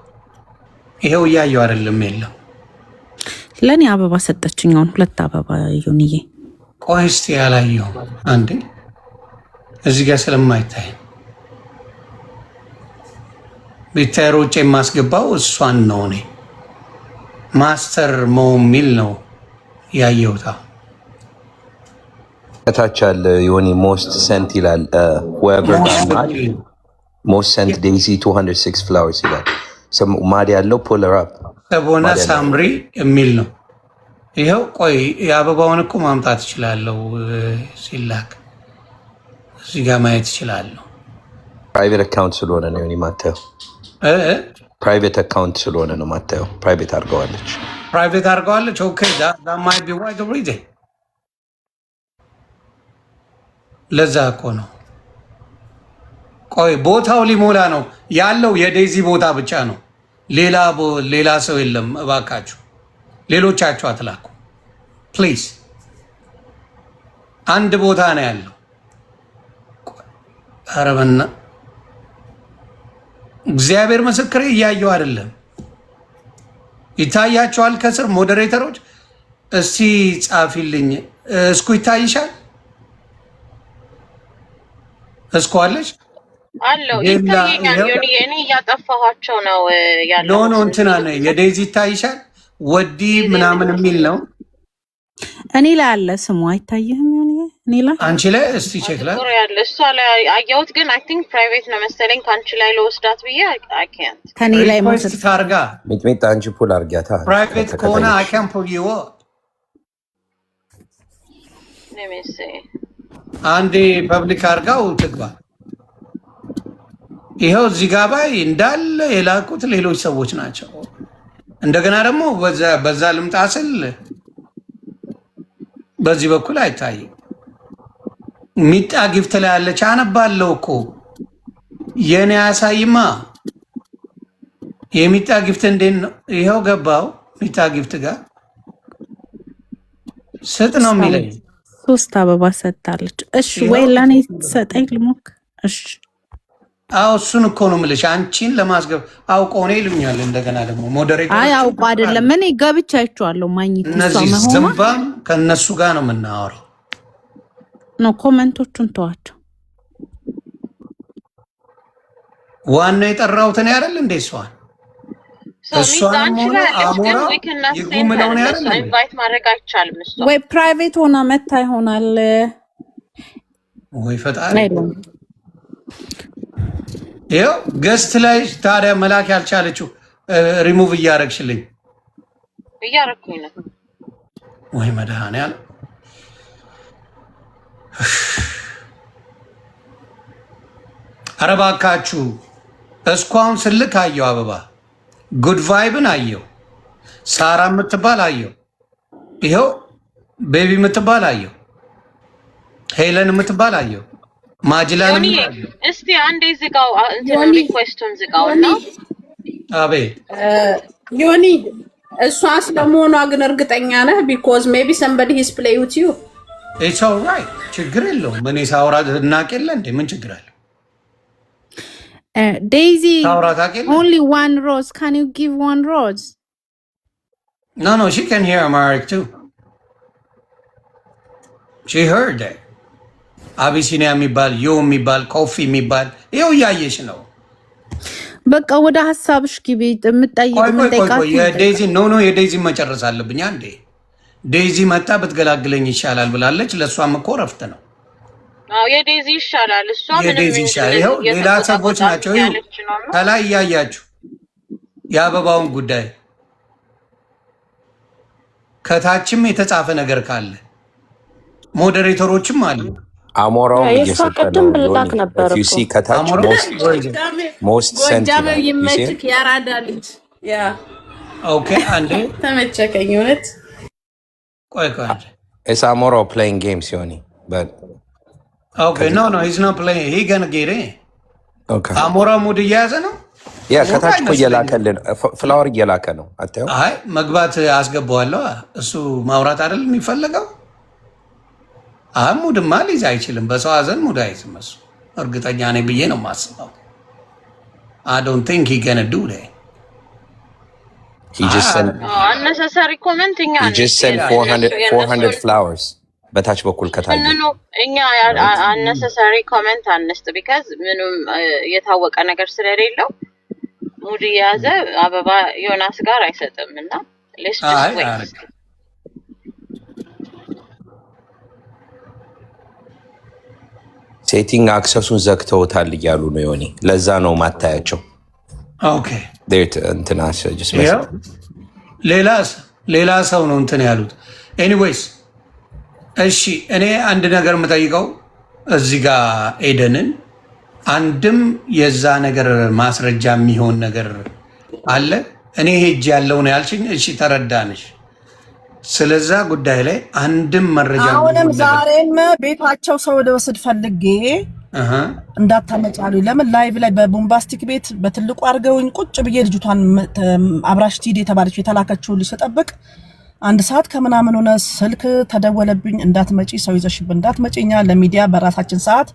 Speaker 4: ይሄው እያየሁ አይደለም? የለም
Speaker 2: ለኔ አበባ ሰጠችኝ። አሁን 2 አበባ ይሁንዬ።
Speaker 4: ቆይ እስቲ ያላየሁ አንዴ እዚህ ጋር ስለማይታይ ቢታሮች የማስገባው እሷን ነው። እኔ ማስተር ሚል ነው ያየሁት።
Speaker 8: ከታች ያለ ዮኒ ሞስት ሰንት ይላል። ሞስት ሰንት ዴዚ 206 ፍላወርስ ይላል። ማድ ያለው ፖለር አፕ
Speaker 4: ሰቦና ሳምሪ የሚል ነው። ይኸው ቆይ የአበባውን እኮ ማምጣት እችላለሁ። ሲላክ እዚህ ጋር ማየት እችላለሁ።
Speaker 8: ፕራይቬት አካውንት ስለሆነ ነው ዮኒ ማታየው። ፕራይቬት አካውንት ስለሆነ ነው ማታየው። ፕራይቬት አድርገዋለች።
Speaker 4: ፕራይቬት አድርገዋለች። ኦኬ that might be why the reason ለዛ እኮ ነው። ቆይ ቦታው ሊሞላ ነው ያለው። የዴዚ ቦታ ብቻ ነው፣ ሌላ ሰው የለም። እባካችሁ ሌሎቻችሁ አትላኩ ፕሊዝ። አንድ ቦታ ነው ያለው። ኧረ በእናትህ እግዚአብሔር ምስክሬ እያየው አይደለም። ይታያቸዋል ከስር ሞዴሬተሮች። እስቲ ጻፊልኝ። እስኩ ይታይሻል? እስኩ አለች
Speaker 6: አለው ይታየኛል። እኔ እያጠፋኋቸው ነው ያለው።
Speaker 4: ኖ እንትና ነው የዴዚ ይታይሻል? ወዲ ምናምን የሚል ነው።
Speaker 2: እኔ ላይ አለ ስሙ አይታየህም? እኔ ላይ
Speaker 4: አንቺ ላይ እስቲ ቼክ ላይ
Speaker 6: ያለ እሷ ላይ አየሁት፣ ግን አይ ቲንክ ፕራይቬት ነው መሰለኝ። ከአንቺ ላይ ለወስዳት ብዬ አይ ካንት
Speaker 2: ከኔ ላይ
Speaker 4: ሞስት ታርጋ
Speaker 8: ሚጥሚጣ አንቺ ፑል አርጊያታ።
Speaker 4: ፕራይቬት ከሆነ አይ ካን ፑል ዩ አንዴ ፐብሊክ አርጋው ትግባ። ይሄው እዚህ ጋር ባይ እንዳለ የላኩት ሌሎች ሰዎች ናቸው። እንደገና ደግሞ በዛ ልምጣ ስል በዚህ በኩል አይታይም። ሚጣ ጊፍት ላይ ያለች አነባለሁ እኮ የኔ ያሳይማ። የሚጣ ጊፍት እንዴት ነው? ይሄው ገባው ሚጣ ጊፍት ጋር ስጥ ነው የሚለኝ።
Speaker 2: 3 አበባ ሰጣለች። እሺ ወይ ለኔ ሰጠኝ ልሞክ። እሺ
Speaker 4: አው እሱን እኮ ነው የምልሽ። አንቺን ለማስገብ አውቀው ነው ይሉኛል። እንደገና ደግሞ ሞዴሬተር
Speaker 2: አይ አውቀው አይደለም እኔ ገብቻ አይቼዋለሁ። ማግኘት
Speaker 4: እነዚህ ዝምባም ከነሱ ጋር ነው የምናወራው።
Speaker 2: ነው ኮሜንቶቹን ተዋቸው።
Speaker 4: ዋናው የጠራሁት እኔ አይደል እንዴ? እሷን
Speaker 6: ኢንቫይት ማድረግ አይቻልም።
Speaker 2: ወይ ፕራይቬት ሆና መታ ይሆናል
Speaker 4: ወይ ፈጣሪ። ይኸው ገስት ላይ ታዲያ መላክ ያልቻለችው ሪሙቭ እያረግሽልኝ
Speaker 6: እያረኩኝ ነው
Speaker 4: ወይ መድኃኒዓለም። ኧረ እባካችሁ እስኳውን ስልክ አየው አበባ ጉድ ቫይብን አየው፣ ሳራ የምትባል አየው፣ ይኸው ቤቢ የምትባል አየው፣ ሄለን የምትባል አየው፣ ማጅላን
Speaker 6: እስቲ አንዴ ዝጋው እንትን ሪኩዌስቱን ዝጋውና
Speaker 4: አቤት
Speaker 3: ዮኒ እሷ ስለመሆኗ ግን እርግጠኛ ነህ? ቢኮዝ ሜቢ somebody is play with you
Speaker 4: it's all right ችግር የለውም። እኔ ሳውራ እናቅ የለ እንዴ? ምን ችግር አለ?
Speaker 2: Daisy only one rose. Can you give one rose?
Speaker 4: No, she can hear Amharic too. She heard that. አቢሲኒያ የሚባል ዮ የሚባል ኮፊ የሚባል ይኸው እያየሽ ነው።
Speaker 2: በቃ ወደ ሀሳብሽ ግቢ።
Speaker 4: የዴዚ ኖ የዴዚ መጨረስ አለብኝ አንዴ። ዴዚ መጣ ብትገላግለኝ ይሻላል ብላለች። ለእሷም እኮ ረፍት ነው።
Speaker 6: የዴዚ ይሻላል። እሷ
Speaker 4: የዴዚ ይሻላል። ይኸው ሌላ ሰዎች ናቸው። ከላይ እያያችሁ የአበባውን ጉዳይ ከታችም የተጻፈ ነገር ካለ ሞዴሬተሮችም አሉ።
Speaker 5: አሞራው እየሰቀደም ብላክ ነበር እኮ
Speaker 8: ከታች ሞስት ሴንቲሜንት
Speaker 3: ይመችክ ያራዳ ልጅ ያ
Speaker 4: ኦኬ አንዴ
Speaker 3: ተመቸከኝ እውነት።
Speaker 4: ቆይ
Speaker 8: it's Amoro playing games Yoni but
Speaker 4: okay no he's not playing he gonna get in
Speaker 8: okay
Speaker 4: አሞራ ሙድ እየያዘ ነው
Speaker 8: ያ ከታች እኮ እየላከልን ፍላወር እየላከ ነው አታዩ።
Speaker 4: አይ መግባት አስገባዋለሁ። እሱ ማውራት አይደል የሚፈልገው? ሙድማ ሊይዝ አይችልም። በሰው ሀዘን ሙድ አይዝም እሱ። እርግጠኛ ነኝ ብዬ ነው የማስበው። I don't think he gonna do that.
Speaker 8: He just sent
Speaker 6: unnecessary comment
Speaker 8: he just sent 400 flowers በታች በኩል ከታች
Speaker 6: እኛ unnecessary comment አንስት because ምንም የታወቀ ነገር ስለሌለው ሙድ የያዘ አበባ ዮናስ ጋር አይሰጥም እና let's just wait.
Speaker 8: ሴቲንግ አክሰሱን ዘግተውታል እያሉ ነው ዮኒ። ለዛ ነው ማታያቸው።
Speaker 4: ኦኬ
Speaker 8: እንትና
Speaker 4: ሌላ ሰው ነው እንትን ያሉት። ኤኒዌይስ እሺ እኔ አንድ ነገር የምጠይቀው እዚህ ጋር ኤደንን አንድም የዛ ነገር ማስረጃ የሚሆን ነገር አለ እኔ ሄጅ ያለው ነው ያልሽኝ። እሺ ተረዳንሽ። ስለዛ ጉዳይ ላይ አንድም መረጃ
Speaker 7: አሁንም ዛሬም ቤታቸው ሰው ወስድ ፈልጌ እንዳታመጫሉ። ለምን ላይቭ ላይ በቦምባስቲክ ቤት በትልቁ አርገውኝ ቁጭ ብዬ ልጅቷን አብራሽ ቲዲ የተባለች የተላከችው ልጅ ተጠብቅ 1 ሰዓት ከምናምን ሆነ ስልክ ተደወለብኝ። እንዳትመጪ ሰው ይዘሽብን እንዳትመጪኛ ለሚዲያ በራሳችን ሰዓት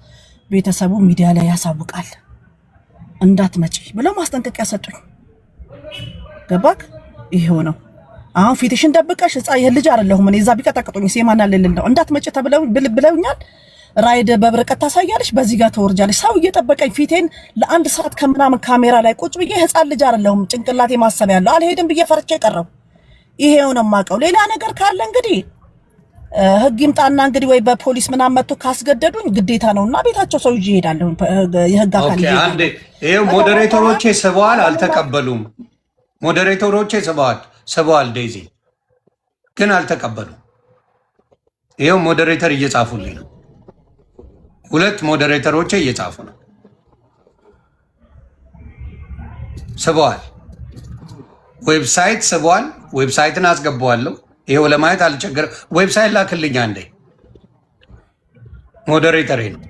Speaker 7: ቤተሰቡ ሚዲያ ላይ ያሳውቃል እንዳትመጪ ብለው ማስጠንቀቂያ ሰጡኝ። ገባክ? ይሄው ነው። አሁን ፊትሽን ደብቀሽ ልጅ አይደለሁም እኔ እዛ ቢቀጠቅጡኝ ሲማና ለለለ ነው እንዳትመጪ ተብለው ብለውኛል። ራይድ በብርቀት ታሳያለሽ፣ በዚህ ጋር ተወርጃለሽ። ሰው እየጠበቀኝ ፊቴን ለ1 ሰዓት ከምናምን ካሜራ ላይ ቁጭ ብዬ ህፃን ልጅ አይደለሁም ጭንቅላቴ ማሰብ ያለው አልሄድም ብዬ ፈርቼ ቀረው። ይሄው ነው የማውቀው። ሌላ ነገር ካለ እንግዲህ ህግ ይምጣና እንግዲህ ወይ በፖሊስ ምናምን መጥቶ ካስገደዱኝ ግዴታ ነውና ቤታቸው ሰው ይዤ እሄዳለሁ። የህግ አካል
Speaker 4: አንዴ ይሄው ሞዴሬተሮቼ ስበዋል፣ አልተቀበሉም። ሞዴሬተሮቼ ስበዋል ዴዚ ግን አልተቀበሉም። ይሄው ሞዴሬተር እየጻፉልኝ ነው። 2 ሞዴሬተሮቼ እየጻፉ ነው። ስበዋል፣ ዌብሳይት ስበዋል። ዌብሳይትን አስገባዋለሁ። ይሄው ለማየት አልቸገረ። ዌብሳይት ላክልኝ አንዴ። ሞዴሬተሬ ነው።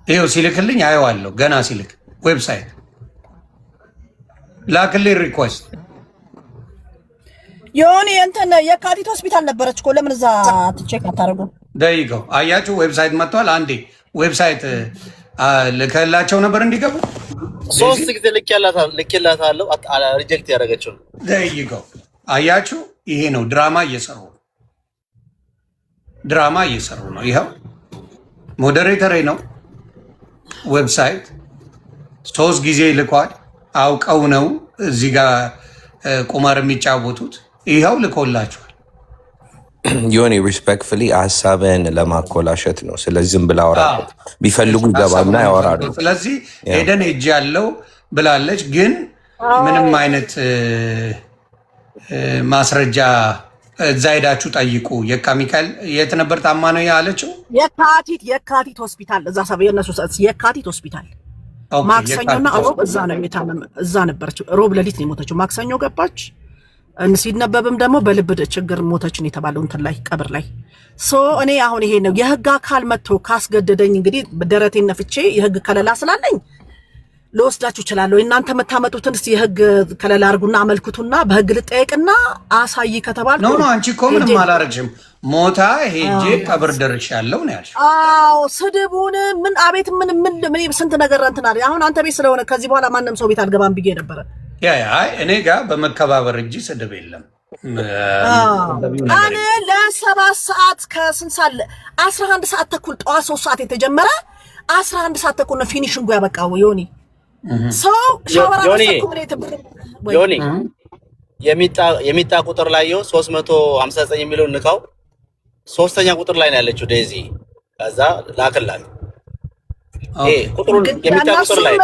Speaker 4: ይሄው ሲልክልኝ አየዋለሁ። ገና ሲልክ ዌብሳይት ላክልኝ ሪኩዌስት።
Speaker 7: ዮኒ እንትን የካቲት ሆስፒታል ነበረች እኮ ለምን እዛ ቼክ አታረጉ?
Speaker 4: ደይገው አያችሁ፣ ዌብሳይት መጥቷል። አንዴ ዌብሳይት ልከላቸው ነበር እንዲገቡ
Speaker 9: 3 ጊዜ ልኬላታለሁ። ሪጀክት ያደረገችው
Speaker 4: ደይገው አያችሁ። ይሄ ነው ድራማ እየሰሩ ነው። ይኸው ሞዴሬተሬ ነው። ዌብሳይት 3 ጊዜ ልኳል። አውቀው ነው እዚህ ጋር ቁማር የሚጫወቱት። ይኸው ልኮላችኋል።
Speaker 8: ዮኒ ሪስፔክትፉሊ ሀሳብን ለማኮላሸት ነው። ስለዚህ ዝም ብላ አወራ ቢፈልጉ ይገባና ያወራሉ።
Speaker 4: ስለዚህ ሄደን ሄጅ ያለው ብላለች፣ ግን ምንም አይነት ማስረጃ እዛ ሄዳችሁ ጠይቁ። የካ ሚካኤል የት ነበር ታማ ነው ያለችው?
Speaker 7: የካቲት ሆስፒታል እዛ ሰበ የነሱ የካቲት ሆስፒታል ማክሰኞና ሮብ እዛ ነው የታመመ። እዛ ነበረች። ሮብ ሌሊት ነው የሞተችው። ማክሰኞ ገባች። ሲነበብም ደግሞ በልብ ችግር ሞተችን የተባለው እንትን ላይ ቀብር ላይ እኔ አሁን ይሄ ነው የህግ አካል መጥቶ ካስገደደኝ እንግዲህ ደረቴን ነፍቼ የህግ ከለላ ስላለኝ ልወስዳችሁ እችላለሁ። እናንተ መታመጡትን እስቲ የህግ ከለላ አድርጉና አመልክቱና በህግ ልጠየቅና አሳይ ከተባልኩ
Speaker 4: ነው። አንቺ እኮ ምንም አላረግሽም። ሞታ ሄጄ ቀብር ደርሻለሁ ነው ያልሽ።
Speaker 7: አዎ ስድቡን ምን አቤት ምን ስንት ነገር እንትን አለ። አሁን አንተ ቤት ስለሆነ ከዚህ በኋላ ማንም ሰው ቤት አልገባም ብዬ ነበረ።
Speaker 4: እኔ ጋር በመከባበር እንጂ ስድብ የለም።
Speaker 7: እኔ ለ7 ሰዓት ከስንት ሰዓት 11 ሰዓት ተኩል ጠዋት 3 ሰዓት የተጀመረ 11 ሰዓት ተኩል ነው ፊኒሽንጉ ያበቃው። ዮኒ
Speaker 9: ዮኒ የሚጣ ቁጥር ላይ 359 የሚለውን ንካው። 3ኛ ቁጥር ላይ ነው ያለችው ዴዚ። ከዛ ላክላት ቁጥሩን የሚጣ ቁጥር ላይ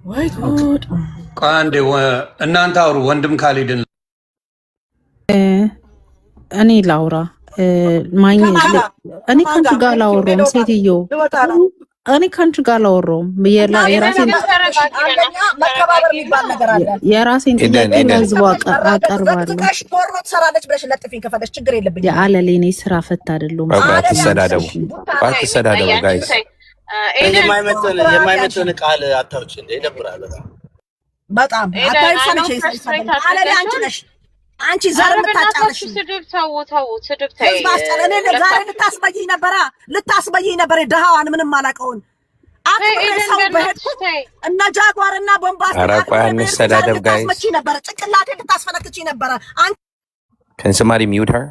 Speaker 7: ወይ ጉድ።
Speaker 4: አንዴ እናንተ አውሩ። ወንድም ካልሄድን
Speaker 2: እኔ ላውራ እኔ ከአንቺ ጋር አላወራሁም ሴትዮ። እኔ ከአንቺ ጋር አላወራሁም። የራሴን ጥያቄ ለህዝቡ አቀርባለሁ። የአለሌ እኔ ስራ ፈት አይደለሁም።
Speaker 8: አትሰዳደቡ ጋይስ።
Speaker 9: የማይመጥን ቃል አታውጭ እንደ ይደብራል
Speaker 7: በጣም አለሌ አንቺ ነሽ። አንቺ ዘር የምታጫርሽ
Speaker 6: ስድብ ዛሬ
Speaker 7: ልታስበይኝ ነበረ። ድሃዋን ምንም አላውቀውን አክብሬሰው በሄድኩት እነ ጃጓርና
Speaker 8: ቦምባስቲክ
Speaker 7: ልታስመቺ ነበረ። ጭንቅላቴ ልታስፈነክቺ ነበረ።
Speaker 8: Can somebody mute her?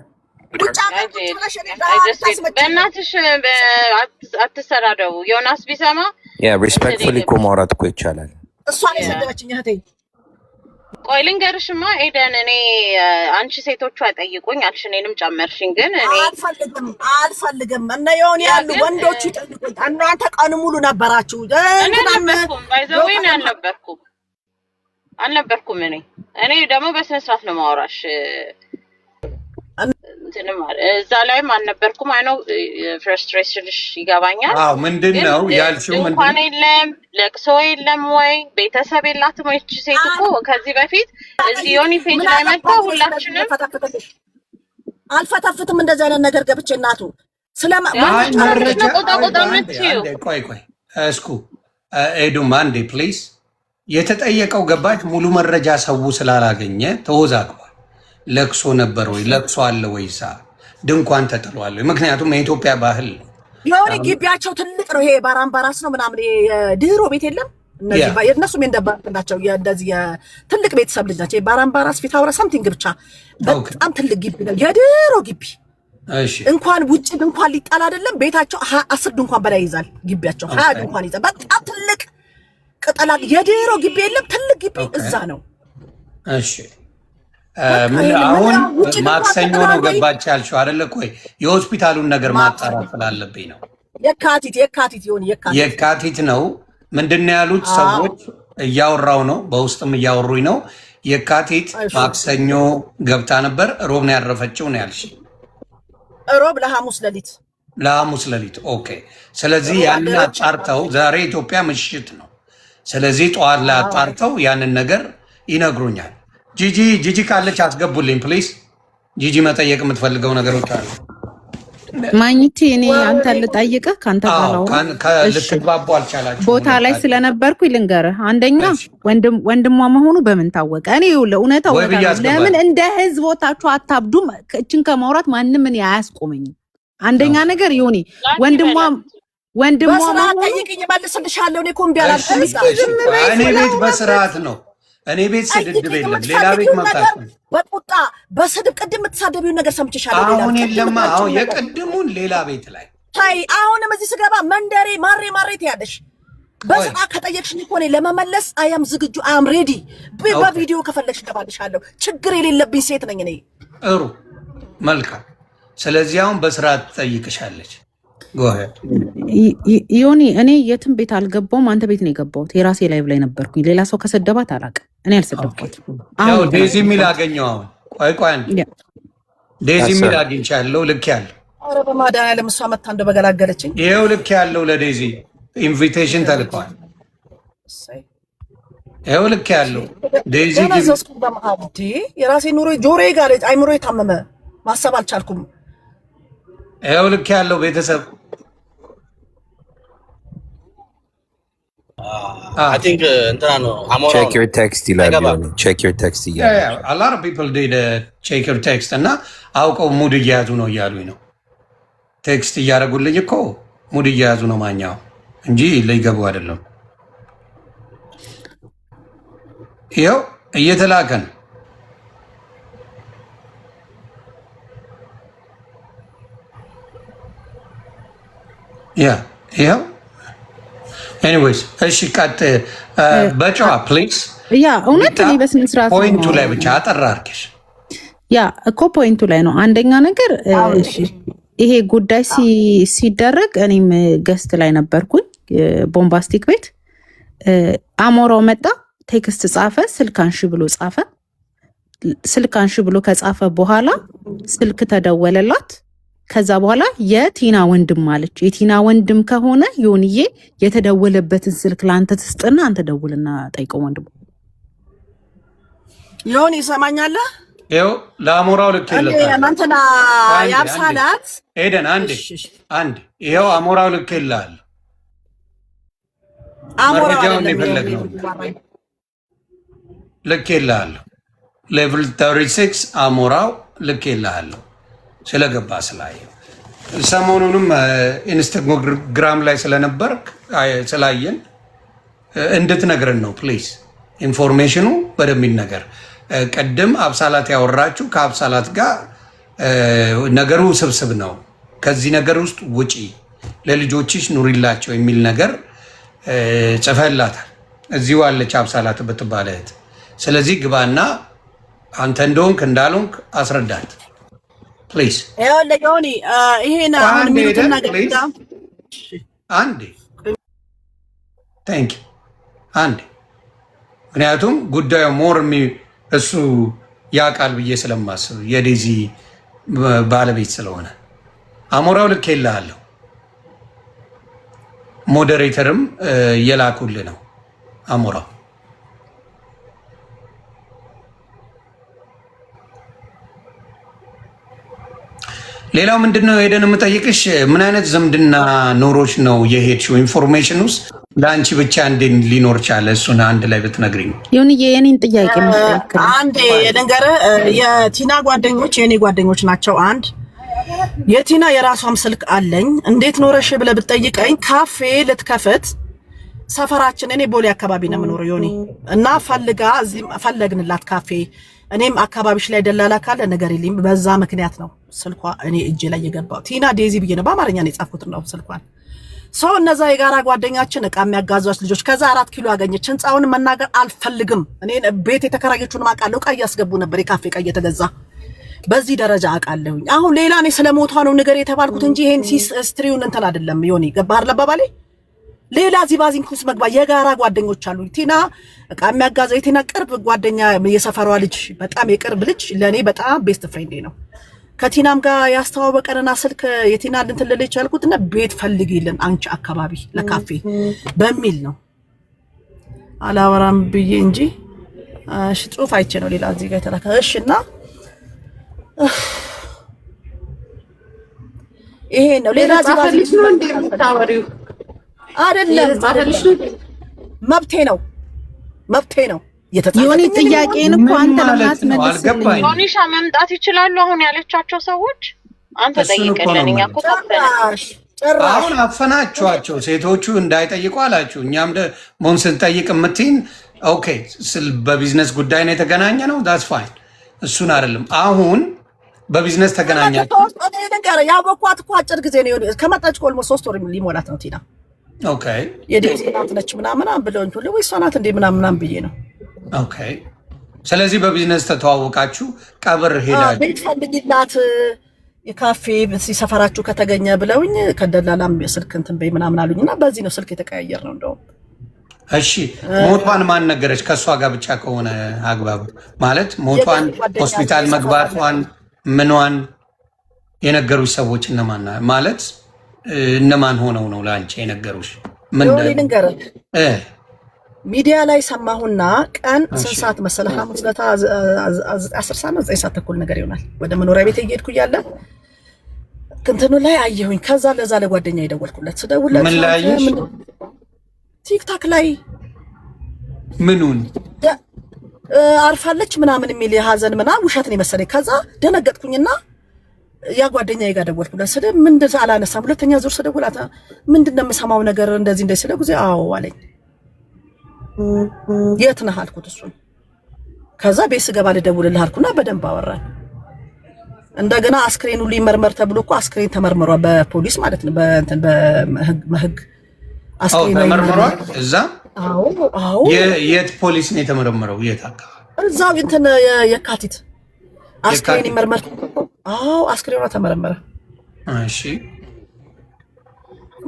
Speaker 6: በእናትሽ አትሰዳደቡ። ዮናስ ቢሰማ
Speaker 8: ሪስፔክትፉሊ እኮ ማውራት እኮ ይቻላል።
Speaker 7: እሷን የሰደበችኝ እህቴ።
Speaker 6: ቆይ ልንገርሽማ ኤደን፣ እኔ አንቺ ሴቶቹ አይጠይቁኝ አልሽ፣ እኔንም ጨመርሽኝ። ግን እኔ
Speaker 7: አልፈልግም እነ የሆነ ያሉ ወንዶቹ ይጠይቁኝ። እናንተ ቀኑ ሙሉ ነበራችሁ።
Speaker 6: ባይዘወይ አልነበርኩም። እኔ ደግሞ በስነ ስርዓት ነው ማውራሽ። እንትንም እዛ ላይም አልነበርኩም። አይ ነው ፍረስትሬሽንሽ ይገባኛል።
Speaker 4: አዎ ምንድነው ያልሽው?
Speaker 6: እንኳን የለም ለቅሶ የለም ወይ ቤተሰብ የላትም ወይ? ሴት እኮ ከዚህ በፊት እዚህ ዮኒ ፔጅ ላይ መጣ ሁላችንም
Speaker 7: አልፈታፍትም እንደዚህ አይነት ነገር ገብቼ እናቱ
Speaker 4: ቆይ እስኩ ኤዱም አንዴ ፕሊዝ የተጠየቀው ገባች ሙሉ መረጃ ሰው ስላላገኘ ተወዛግቧል። ለቅሶ ነበር ወይ ለቅሶ አለ ወይሳ ድንኳን ተጥሏል? ምክንያቱም የኢትዮጵያ ባህል ነው።
Speaker 7: የሆነ ግቢያቸው ትልቅ ነው። ይሄ ባራምባራስ ነው ምናምን ድህሮ ቤት የለም እነዚህ እነሱም እንደባናቸው እንደዚህ ትልቅ ቤተሰብ ልጅ ናቸው። ባራምባራስ ፊት አውራ ሳምቲንግ ብቻ በጣም ትልቅ ግቢ ነው የድህሮ ግቢ። እሺ እንኳን ውጭ ድንኳን ሊጣል አይደለም ቤታቸው 10 ድንኳን በላይ ይዛል ግቢያቸው 20 ድንኳን ይዛል። በጣም ትልቅ ቅጠላ የድህሮ ግቢ የለም ትልቅ ግቢ እዛ ነው።
Speaker 4: እሺ ምን አሁን ማክሰኞ ነው ገባች ያልሽው አይደለ? ቆይ የሆስፒታሉን ነገር ማጣራት ስላለብኝ ነው። የካቲት ነው ምንድነው ያሉት ሰዎች? እያወራው ነው በውስጥም እያወሩኝ ነው። የካቲት ማክሰኞ ገብታ ነበር፣ ሮብ ነው ያረፈችው ነው ያልሽ?
Speaker 7: ሮብ ለሐሙስ ሌሊት። ኦኬ። ስለዚህ ያንን አጣርተው ዛሬ ኢትዮጵያ ምሽት ነው። ስለዚህ ጠዋት ላይ አጣርተው ያንን ነገር ይነግሩኛል። ጂጂ ካለች አስገቡልኝ ፕሊዝ። ጂጂ መጠየቅ የምትፈልገው ነገሮች አሉ።
Speaker 2: ማግኘቴ እኔ አንተ ልጠይቅህ ካንተ ጋር
Speaker 4: ልትግባቡ አልቻላችሁ።
Speaker 2: ቦታ ላይ ስለነበርኩ ልንገርህ። አንደኛ ወንድሟ መሆኑ በምን ታወቀ? እኔ ለእውነታው ለምን እንደ ህዝብ ቦታችሁ አታብዱም? እችን ከማውራት ማንም እኔ አያስቆመኝም። አንደኛ ነገር ይሁን ወንድሟ
Speaker 7: ጠይቅኝ መልስልሻለሁ። እኔ ኮምቢ አላልኩም።
Speaker 4: እኔ ቤት በስርዓት ነው። እኔ ቤት ስድድብ የለም። ሌላ ቤት መጣች
Speaker 7: በቁጣ በስድብ ቅድም የምትሳደቢውን ነገር ሰምቼሻለሁ።
Speaker 4: አሁን የለማ አሁን የቅድሙን ሌላ ቤት ላይ
Speaker 7: ታይ አሁንም እዚህ ስገባ መንደሬ ማሬ ትያለሽ። በስራ ከጠየቅሽኝ እኮ እኔ ለመመለስ አያም ዝግጁ አያም ሬዲ። በቪዲዮ ከፈለግሽ እገባልሻለሁ። ችግር የሌለብኝ ሴት ነኝ እኔ።
Speaker 4: ጥሩ መልካም። ስለዚህ አሁን በስራ ትጠይቅሻለች።
Speaker 2: ዮኒ እኔ የትም ቤት አልገባውም። አንተ ቤት ነው የገባሁት። የራሴ ላይቭ ላይ ነበርኩኝ። ሌላ ሰው ከሰደባት አላውቅም። እኔ አልሰደብኳትም።
Speaker 4: ዴዚ የሚል አገኘው። አሁን ቆይ ዴዚ የሚል አግኝቻለሁ። ልክ ያለው
Speaker 7: ኧረ በማዳንም እሷ መታ እንደው በገላገለችኝ።
Speaker 4: ይሄው ልክ ያለው ለዴዚ ኢንቪቴሽን ተልኳል። ይሄው ልክ ያለው ዴዚ
Speaker 7: የራሴ ኑሮ ጆሮዬ ጋር አይምሮ የታመመ ማሰብ አልቻልኩም።
Speaker 4: ይሄው ልክ ያለው ቤተሰብ
Speaker 9: I think
Speaker 8: check your text check your text
Speaker 4: a lot of people did check your text እና አውቀው ሙድ እየያዙ ነው እያሉኝ ነው። ቴክስት እያደረጉልኝ እኮ ሙድ እየያዙ ነው ማኛው እንጂ ሊገቡ አይደለም። ይኸው እየተላከ ነው። ይኸው ኤኒዌይስ እሺ ቀጥ በጨዋ ፕሊዝ
Speaker 2: እውነት እኔ በስነ ስርዓት
Speaker 4: ፖይንቱ ላይ ብቻ አጠራ አድርገሽ
Speaker 2: እኮ ፖይንቱ ላይ ነው። አንደኛ ነገር ይሄ ጉዳይ ሲደረግ እኔም ገስት ላይ ነበርኩኝ። ቦምባስቲክ ቤት አሞራው መጣ፣ ቴክስት ጻፈ፣ ስልካንሽ ብሎ ጻፈ። ስልካንሽ ብሎ ከጻፈ በኋላ ስልክ ተደወለላት። ከዛ በኋላ የቲና ወንድም አለች። የቲና ወንድም ከሆነ ዮኒዬ የተደወለበትን ስልክ ለአንተ ትስጥና አንተ ደውልና ጠይቀው ወንድሙ።
Speaker 7: ዮኒ ይሰማኛለህ?
Speaker 4: ይኸው ለአሞራው ልክ ይልታል።
Speaker 7: አንተና ያብሳላት
Speaker 4: ኤደን አንዴ ይኸው አሞራው ልክ ይላል። መረጃውን የፈለግ ነው ልክ ይላል። ሌቭል 36 አሞራው ልክ ይላል። ስለገባ ስላየው ሰሞኑንም ኢንስታግራም ላይ ስለነበር ስላየን እንድትነግረን ነው ፕሊዝ። ኢንፎርሜሽኑ በደንብ ነገር ቀደም አብሳላት ያወራችሁ ከአብሳላት ጋር ነገሩ ስብስብ ነው። ከዚህ ነገር ውስጥ ውጪ ለልጆችሽ ኑሪላቸው የሚል ነገር ጽፈላታል። እዚሁ አለች አብሳላት ብትባል እህት። ስለዚህ ግባና አንተ እንደሆንክ እንዳልሆንክ አስረዳት ፕሊዝ።
Speaker 7: ዮኒ ይሄን አሁን ሚሉትን ነገር
Speaker 4: አንዴ ታንክ ዩ አንዴ። ምክንያቱም ጉዳዩ ሞር እሱ ያውቃል ብዬ ስለማስብ የዴዚ ባለቤት ስለሆነ አሞራው ልክ የለሃለሁ። ሞዴሬተርም የላኩልህ ነው አሞራው። ሌላው ምንድነው ሄደን የምጠይቅሽ ምን አይነት ዝምድና ኖሮች ነው የሄድሽው? ኢንፎርሜሽን ውስጥ ለአንቺ ብቻ እንዴት ሊኖር ቻለ? እሱን አንድ ላይ ብትነግሪኝ።
Speaker 2: ይሁንዬ የኔን ጥያቄ
Speaker 7: አንድ የነገረ የቲና ጓደኞች የኔ ጓደኞች ናቸው። አንድ የቲና የራሷም ስልክ አለኝ። እንዴት ኖረሽ ብለህ ብትጠይቀኝ ካፌ ልትከፍት ሰፈራችን እኔ ቦሌ አካባቢ ነው የምኖረው ዮኒ እና ፈልጋ እዚህ ፈለግንላት ካፌ እኔም አካባቢሽ ላይ ደላላ ካለ ነገር የለም። በዛ ምክንያት ነው ስልኳ እኔ እጄ ላይ የገባው። ቲና ዴዚ ብዬ ነው በአማርኛ ነው የጻፍኩት ነው ስልኳን። ሰው እነዛ የጋራ ጓደኛችን እቃ የሚያጋዟች ልጆች ከዛ 4 ኪሎ አገኘች። ህንጻውን መናገር አልፈልግም። እኔ ቤት የተከራየችውን ማቃለው እቃ እያስገቡ ነበር የካፌ እቃ እየተገዛ በዚህ ደረጃ አቃለሁኝ። አሁን ሌላ እኔ ስለሞቷ ነው ነገር የተባልኩት እንጂ ይሄን ሂስትሪውን እንትን አይደለም ዮኒ ገባህ ለባባሌ ሌላ ዚባዚንኩስ መግባ የጋራ ጓደኞች አሉ። ቲና እቃ የሚያጋዘው የቲና ቅርብ ጓደኛ የሰፈሯ ልጅ በጣም የቅርብ ልጅ ለኔ በጣም ቤስት ፍሬንዴ ነው። ከቲናም ጋር ያስተዋወቀንና ስልክ የቲና እንትን ልልች ያልኩትና ቤት ፈልጊልን አንቺ አካባቢ ለካፌ በሚል ነው አላወራም ብዬ እንጂ እሺ ጽሁፍ አይቼ ነው ሌላ እዚህ ጋር ተላከ። እሺና ይሄ ነው ሌላ ዚባዚንኩስ
Speaker 3: ነው እንደምታወሪው
Speaker 7: አይደለም መብቴ ነው
Speaker 2: የሆነ ጥያቄን እኮ አንተ ለማስመለስ
Speaker 6: ዮኒሻ መምጣት ይችላሉ አሁን ያለቻቸው ሰዎች አንተ ጠይቀልን እኛ እኮ
Speaker 4: አሁን አፈናችኋቸው ሴቶቹ እንዳይጠይቁ አላችሁ እኛም ሞን ስንጠይቅ የምትይን ኦኬ በቢዝነስ ጉዳይ ነው የተገናኘ ነው ዳትስ ፋይን እሱን አይደለም አሁን በቢዝነስ ተገናኛችሁ
Speaker 7: ነገር ያወኳት እኮ አጭር ጊዜ ነው ከመጣች ኮልሞ 3 ወር ሊሞላት ነው ቲና
Speaker 4: ኦኬ
Speaker 7: የዴዚ ናት ነች ምናምን ብለውኝ ሁሉ ወይስ ናት እንደ ምናምን ብዬ ነው
Speaker 4: ኦኬ ስለዚህ በቢዝነስ ተተዋወቃችሁ ቀብር ሄዳችሁ
Speaker 7: ቤት ፈልጊላት የካፌ ሲሰፈራችሁ ከተገኘ ብለውኝ ከደላላም ስልክ እንትን በይ ምናምን አሉኝና በዚህ ነው ስልክ የተቀያየር ነው እንደው
Speaker 4: እሺ ሞቷን ማን ነገረች ከሷ ጋር ብቻ ከሆነ አግባብ ማለት ሞቷን ሆስፒታል መግባቷን ምንዋን የነገሩሽ ሰዎች እነማን ማለት እነማን ሆነው ነው ላንቺ የነገሩሽ? ምን
Speaker 7: ነገር ሚዲያ ላይ ሰማሁና ቀን ስንት ሰዓት መሰለህ? ሐሙስ ዕለት 10 ሰዓት ነው 9 ሰዓት ተኩል ነገር ይሆናል። ወደ መኖሪያ ቤት እየሄድኩ እያለ እንትኑ ላይ አየሁኝ። ከዛ ለዛ ለጓደኛ ይደወልኩለት ስደውልለት
Speaker 4: ምን ላይ አየሽ?
Speaker 7: ቲክታክ ላይ
Speaker 4: ምኑን
Speaker 7: አርፋለች ምናምን የሚል የሀዘን ምናምን ውሸት ነው መሰለኝ። ከዛ ደነገጥኩኝና ያ ጓደኛዬ ጋር ደወልኩለት ስለ ምንድን አላነሳም። ሁለተኛ ዙር ስደውላት ምንድነው የምሰማው ነገር እንደዚህ ስለ ጊዜ አዎ አለኝ። የት ነህ አልኩት እሱን። ከዛ ቤት ስገባ ልደውልልህ አልኩና በደንብ አወራን። እንደገና አስክሬኑ ሊመርመር ተብሎ እኮ አስክሬን ተመርምሯል በፖሊስ ማለት ነው በእንትን በህግ
Speaker 4: አስክሬን ተመርምሯል እዛ።
Speaker 7: አዎ
Speaker 4: የት ፖሊስ ነው የተመረመረው? የት አካባቢ?
Speaker 7: እዛው እንትን የካቲት አስክሬን ይመርመር። አዎ አስክሬኗ ተመረመረ።
Speaker 4: እሺ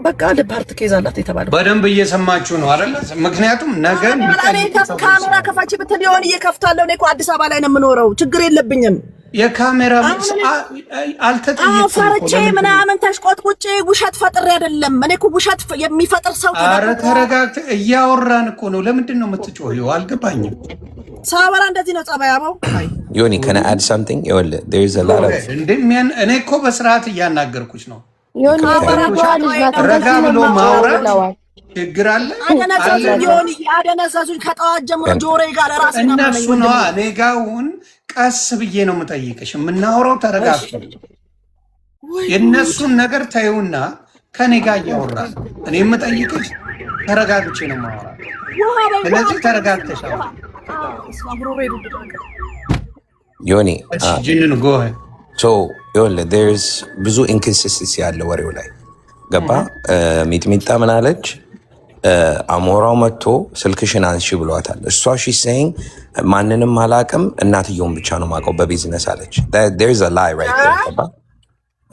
Speaker 7: በቃ ለፓርት ኬዝ አላት የተባለው
Speaker 4: በደንብ እየሰማችሁ ነው አይደል? ምክንያቱም ነገ
Speaker 7: ካሜራ ከፋች ብትል ይሆን እየከፍታለሁ። እኔ እኮ አዲስ አበባ ላይ ነው የምኖረው፣ ችግር የለብኝም።
Speaker 4: የካሜራ አልተጠየቅኩም
Speaker 7: ፈርቼ ምናምን ተሽቆጥቁጬ ውሸት ፈጥሬ አይደለም። እኔ እኮ ውሸት የሚፈጥር ሰው
Speaker 4: ኧረ ተረጋግተህ እያወራን እኮ ነው። ለምንድን ነው የምትጮሂው? አልገባኝም።
Speaker 7: ሳወራ እንደዚህ ነው ጸባያው።
Speaker 8: ዮኒ can I add something? ይኸውልህ there is a lot of
Speaker 4: እኔ እኮ በስርዓት እያናገርኩሽ ነው።
Speaker 5: ዮኒ
Speaker 4: ረጋ ብሎ ማውራት ችግር አለ።
Speaker 7: አደነዘዙኝ ከጠዋት ጀምሮ ጆሮዬ ጋር ለራሴ ነው
Speaker 4: እነሱ ነዋ። እኔ ጋር አሁን ቀስ ብዬ ነው የምጠይቅሽ። የምናወራው ተረጋግቶ የእነሱን ነገር ታዩና ከኔ ጋር እያወራል እኔ የምጠይቅሽ ተረጋግቼ ነው የማወራው። ስለዚህ ተረጋግተሽ
Speaker 8: ዮኒ
Speaker 4: ጅንን ጎህ
Speaker 8: ይኸውልህ there's ብዙ ኢንኮንሲስተንሲ ያለ ወሬው ላይ ገባ። ሚጥሚጣ ምን አለች? አሞራው መጥቶ ስልክሽን አንሺ ብሏታል። እሷ ሺሴይንግ ማንንም አላቅም እናትየውን ብቻ ነው የማውቀው በቢዝነስ አለች። there's a lie right there ገባ።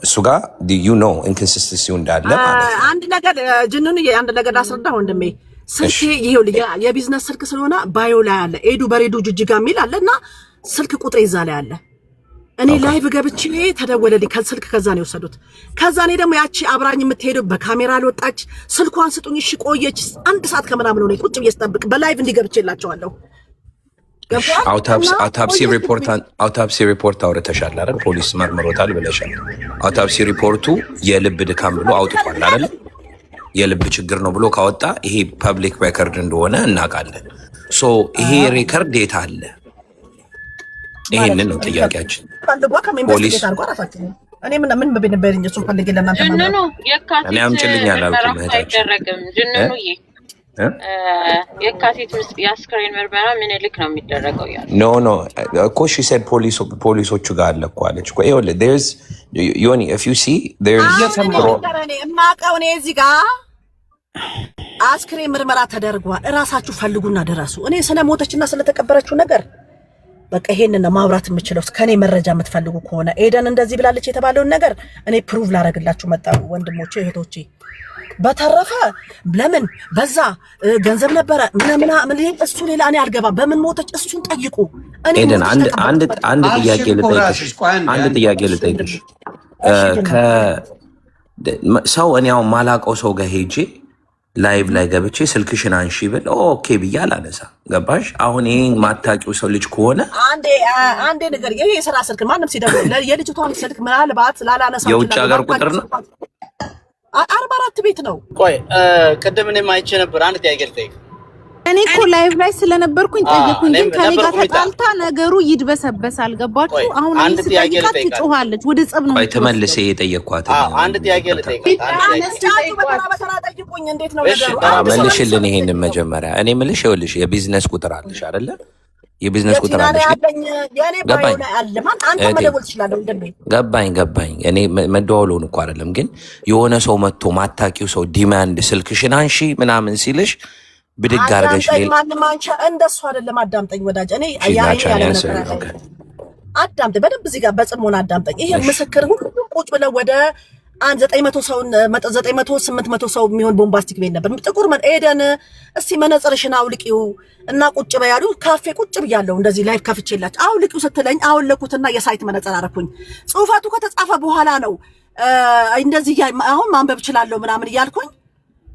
Speaker 8: እሱ ጋር you know ኢንኮንሲስተንሲው እንዳለ ማለት ነው።
Speaker 7: አንድ ነገር ጅኑን አንድ ነገር ላስረዳ ወንድሜ። ስልክ ይሄው የቢዝነስ ስልክ ስለሆነ ባዮ ላይ አለ ኤዱ በሬዱ ጅጅጋ የሚል አለና ስልክ ቁጥር ይዛ ላይ አለ። እኔ ላይቭ ገብቼ ተደወለልኝ ከስልክ ከዛ ነው የወሰዱት። ከዛ እኔ ደግሞ ያቺ አብራኝ የምትሄደው በካሜራ አልወጣች ስልኳን ስጡኝ እሺ ቆየች 1 ሰዓት ከምናምን ነው ቁጭ ብዬ ስጠብቅ በላይቭ እንዲገብቼላቸዋለሁ።
Speaker 8: አውታፕሲ ሪፖርት አውርተሻል አይደል? ፖሊስ መርምሮታል ብለሻል። አውታፕሲ ሪፖርቱ የልብ ድካም ብሎ አውጥቷል አይደል? የልብ ችግር ነው ብሎ ካወጣ ይሄ ፐብሊክ ሬከርድ እንደሆነ እናውቃለን። ሶ ይሄ ሬከርድ የት አለ? ይሄንን ነው ጥያቄያችን። ፖሊስ
Speaker 7: እኔ ምን በቤነበርኝ እሱ ፈልጌ ለእናንተ ማለት ነው።
Speaker 8: እኔ አምጪልኝ አላልኩም እህታችን።
Speaker 10: ጅንኑዬ የካቲት የአስክሬን ምርመራ ምኒልክ ነው የሚደረገው ያለ
Speaker 8: ኖ እኮ ሺ ሴድ ፖሊሶቹ ጋር አለ እኮ አለች እኮ። ይኸውልህ there's Yoni if you see there's
Speaker 7: የማውቀው እኔ እዚህ ጋር አስክሬን ምርመራ ተደርጓል። እራሳችሁ ፈልጉና ደረሱ። እኔ ስለሞተችና ስለተቀበረችው ነገር በቃ ይሄንን ነው ማውራት የምችለው። ከኔ መረጃ የምትፈልጉ ከሆነ ኤደን እንደዚህ ብላለች የተባለውን ነገር እኔ ፕሩቭ ላደርግላችሁ መጣሁ ወንድሞቼ እህቶቼ። በተረፈ ለምን በዛ ገንዘብ ነበረ ምን እሱ ሌላ እኔ አልገባም። በምን ሞተች እሱን ጠይቁ። እኔ
Speaker 8: ኤደን አንድ ጥያቄ ልጠይቅሽ ከሰው እኔ አሁን ማላውቀው ሰው ጋር ሄጄ ላይቭ ላይ ገብቼ ስልክሽን አንሺ ብል ኦኬ ብዬ አላነሳ። ገባሽ? አሁን ይሄን ማታውቂው ሰው ልጅ ከሆነ
Speaker 7: አንዴ ነገር ይሄ የሥራ ስልክ ማንም ሲደውል የልጅቷን ስልክ ምናልባት ላላነሳው
Speaker 8: የውጭ ሀገር ቁጥር ነው
Speaker 7: 44 ቤት ነው።
Speaker 9: ቆይ ቅድም እኔም አይቼ ነበር። አንድ ጥያቄ ልጠይቅ።
Speaker 2: እኔ እኮ ላይቭ ላይ ስለነበርኩኝ ጠየቁኝ። ግን ከኔ ጋር ተጣልታ ነገሩ ይድበሰበሳል። ገባችሁ? አሁን አንድ ጥያቄ ልጠይቅ ትጮሃለች። ወደ ጸብ ነው
Speaker 8: ተመልሼ የጠየቅኳት።
Speaker 9: አንድ ጥያቄ ልጠይቅ።
Speaker 7: እንዴት ነው ነገሩ?
Speaker 8: መልሽልን ይሄንን መጀመሪያ። እኔ የምልሽ ይኸውልሽ የቢዝነስ ቁጥር አለሽ አይደለ? የቢዝነስ ቁጥር አለሽ። ገባኝ። እኔ መደዋወሉን እኮ አይደለም ግን የሆነ ሰው መጥቶ ማታቂው ሰው ዲማንድ ስልክሽን አንሺ ምናምን ሲልሽ ብድግ አድርገሽ
Speaker 7: ማንም አንቺ እንደሱ አይደለም። አዳምጠኝ ወዳጅ፣ እኔ አዳምጠኝ በደንብ እዚህ ጋር በጽሞና አዳምጠኝ። ይሄ ምስክር ሁሉ ቁጭ ብለው ወደ 900 ሰው 800 ሰው የሚሆን ቦምባስቲክ ቤት ነበር። ጥቁር ኤደን እስቲ መነጽርሽን አውልቂው እና ቁጭ በያሉ ካፌ ቁጭ ብያለሁ። እንደዚህ ላይቭ ከፍቼላችሁ አውልቂው ስትለኝ አውለኩትና የሳይት መነጽር አደረኩኝ። ጽሁፈቱ ከተጻፈ በኋላ ነው እንደዚህ አሁን ማንበብ እችላለሁ ምናምን እያልኩኝ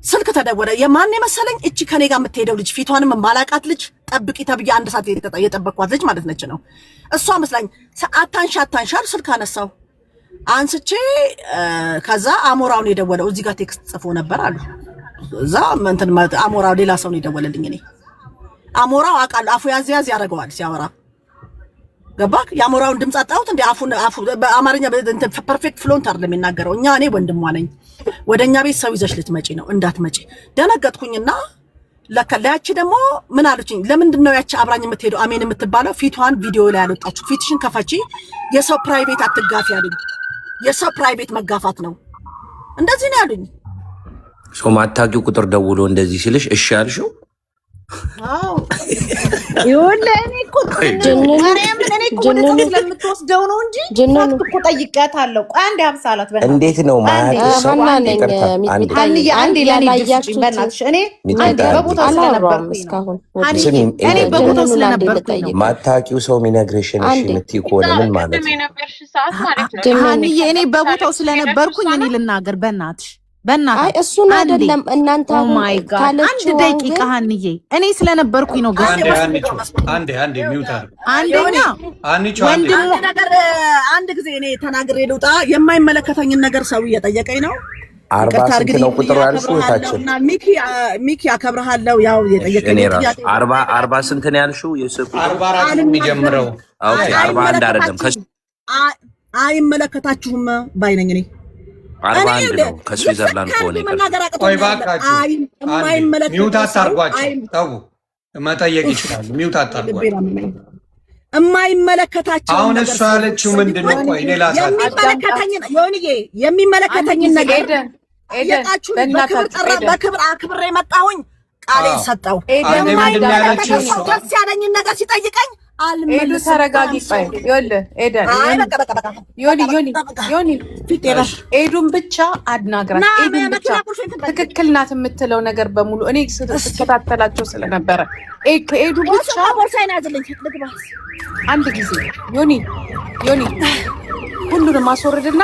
Speaker 7: ስልክ ተደወለ። የማን የመሰለኝ እቺ ከኔ ጋር የምትሄደው ልጅ ፊቷንም ማላቃት ልጅ ጠብቂ ተብዬ 1 ሰዓት የጠበቅኳት ልጅ ማለት ነች ነው እሷ መስላኝ። አታንሻል ስልክ አነሳው አንስቼ ከዛ አሞራውን የደወለው እዚህ ጋር ቴክስት ጽፎ ነበር አሉ። እዛ እንትን አሞራው ሌላ ሰው ነው የደወለልኝ። እኔ አሞራው አውቃለሁ አፉ ያዝ ያደርገዋል ሲያወራ። ገባክ? የአሞራውን ድምፅ አጣሁት እንደ አፉ በአማርኛ እንትን ፐርፌክት ፍሎንት አይደለም የሚናገረው። እኔ ወንድሟ ነኝ። ወደኛ ቤት ሰው ይዘሽ ልትመጪ ነው እንዳትመጪ ደነገጥኩኝና ለከላያቺ ደግሞ ምን አለችኝ? ለምንድን ነው ያቺ አብራኝ የምትሄደው አሜን የምትባለው ፊቷን ቪዲዮ ላይ ያለጣችሁ? ፊትሽን ከፈቺ የሰው ፕራይቬት አትጋፊ አሉኝ። የሰው ፕራይቬት መጋፋት ነው እንደዚህ ነው ያሉኝ።
Speaker 8: ሰው ማታቂው ቁጥር ደውሎ እንደዚህ ሲልሽ እሺ ያልሽው?
Speaker 2: አዎ ይኸውልህ እኔ እኮ ስለምትወስደው ነው እንጂ እኮ ጠይቄያታለሁ። ቆይ አንዴ ሀብሳላት
Speaker 8: እንዴት ነው ማለት ሰው ማታቂው ሰው የሚነግርሽን እሺ የምትይ ከሆነ ምን ማለት ነው?
Speaker 2: እኔ በቦታው ስለነበርኩኝ እኔ ልናገር በእናትሽ
Speaker 5: አይ እሱን አይደለም እናንተ
Speaker 2: ካለች አንድ ደቂቃ ሀንዬ እኔ ስለነበርኩኝ ነው።
Speaker 4: አንዴ ሚውት
Speaker 7: አንድ ጊዜ እኔ ተናግሬ ልውጣ። የማይመለከተኝን ነገር ሰው እየጠየቀኝ ነው።
Speaker 8: 40 ስንት ነው ቁጥሩ ያልሽው? ታችን
Speaker 7: ሚኪ አከብርሃለሁ። ያው የጠየቀኝ ጥያቄ
Speaker 8: 40 ስንት ነው ያልሽው? የሱቅ
Speaker 4: 44 የሚጀምረው
Speaker 8: ኦኬ 41 አይደለም።
Speaker 7: አይመለከታችሁም ባይ ነኝ እኔ
Speaker 8: 41 ነው ከስዊዘርላንድ ከሆነ
Speaker 4: ቆይ እባካችሁ ሚውት አታርጓቸው። ተው መጠየቅ ይችላል። ሚውት አታርጓቸው።
Speaker 7: የማይመለከታቸው
Speaker 4: አሁን እሷ ያለችው ምንድን ነው? ቆይ እኔ
Speaker 7: የሚመለከተኝን ነገር ጠየቃችሁ። በክብር አክብሬ መጣሁኝ። ቃሌ ሰጠው። ደስ ያለኝን ነገር ሲጠይቀኝ
Speaker 11: ኤዱ ተረጋጊ። ቆይ ይኸውልህ ኤደን ዮኒ ኤዱን ብቻ አድናግራት። ኤዱን ብቻ ትክክል ናት የምትለው ነገር በሙሉ እኔ ስከታተላቸው ስለነበረ ከኤዱ ብቻ አንድ ጊዜ ዮኒ ሁሉንም አስወርድና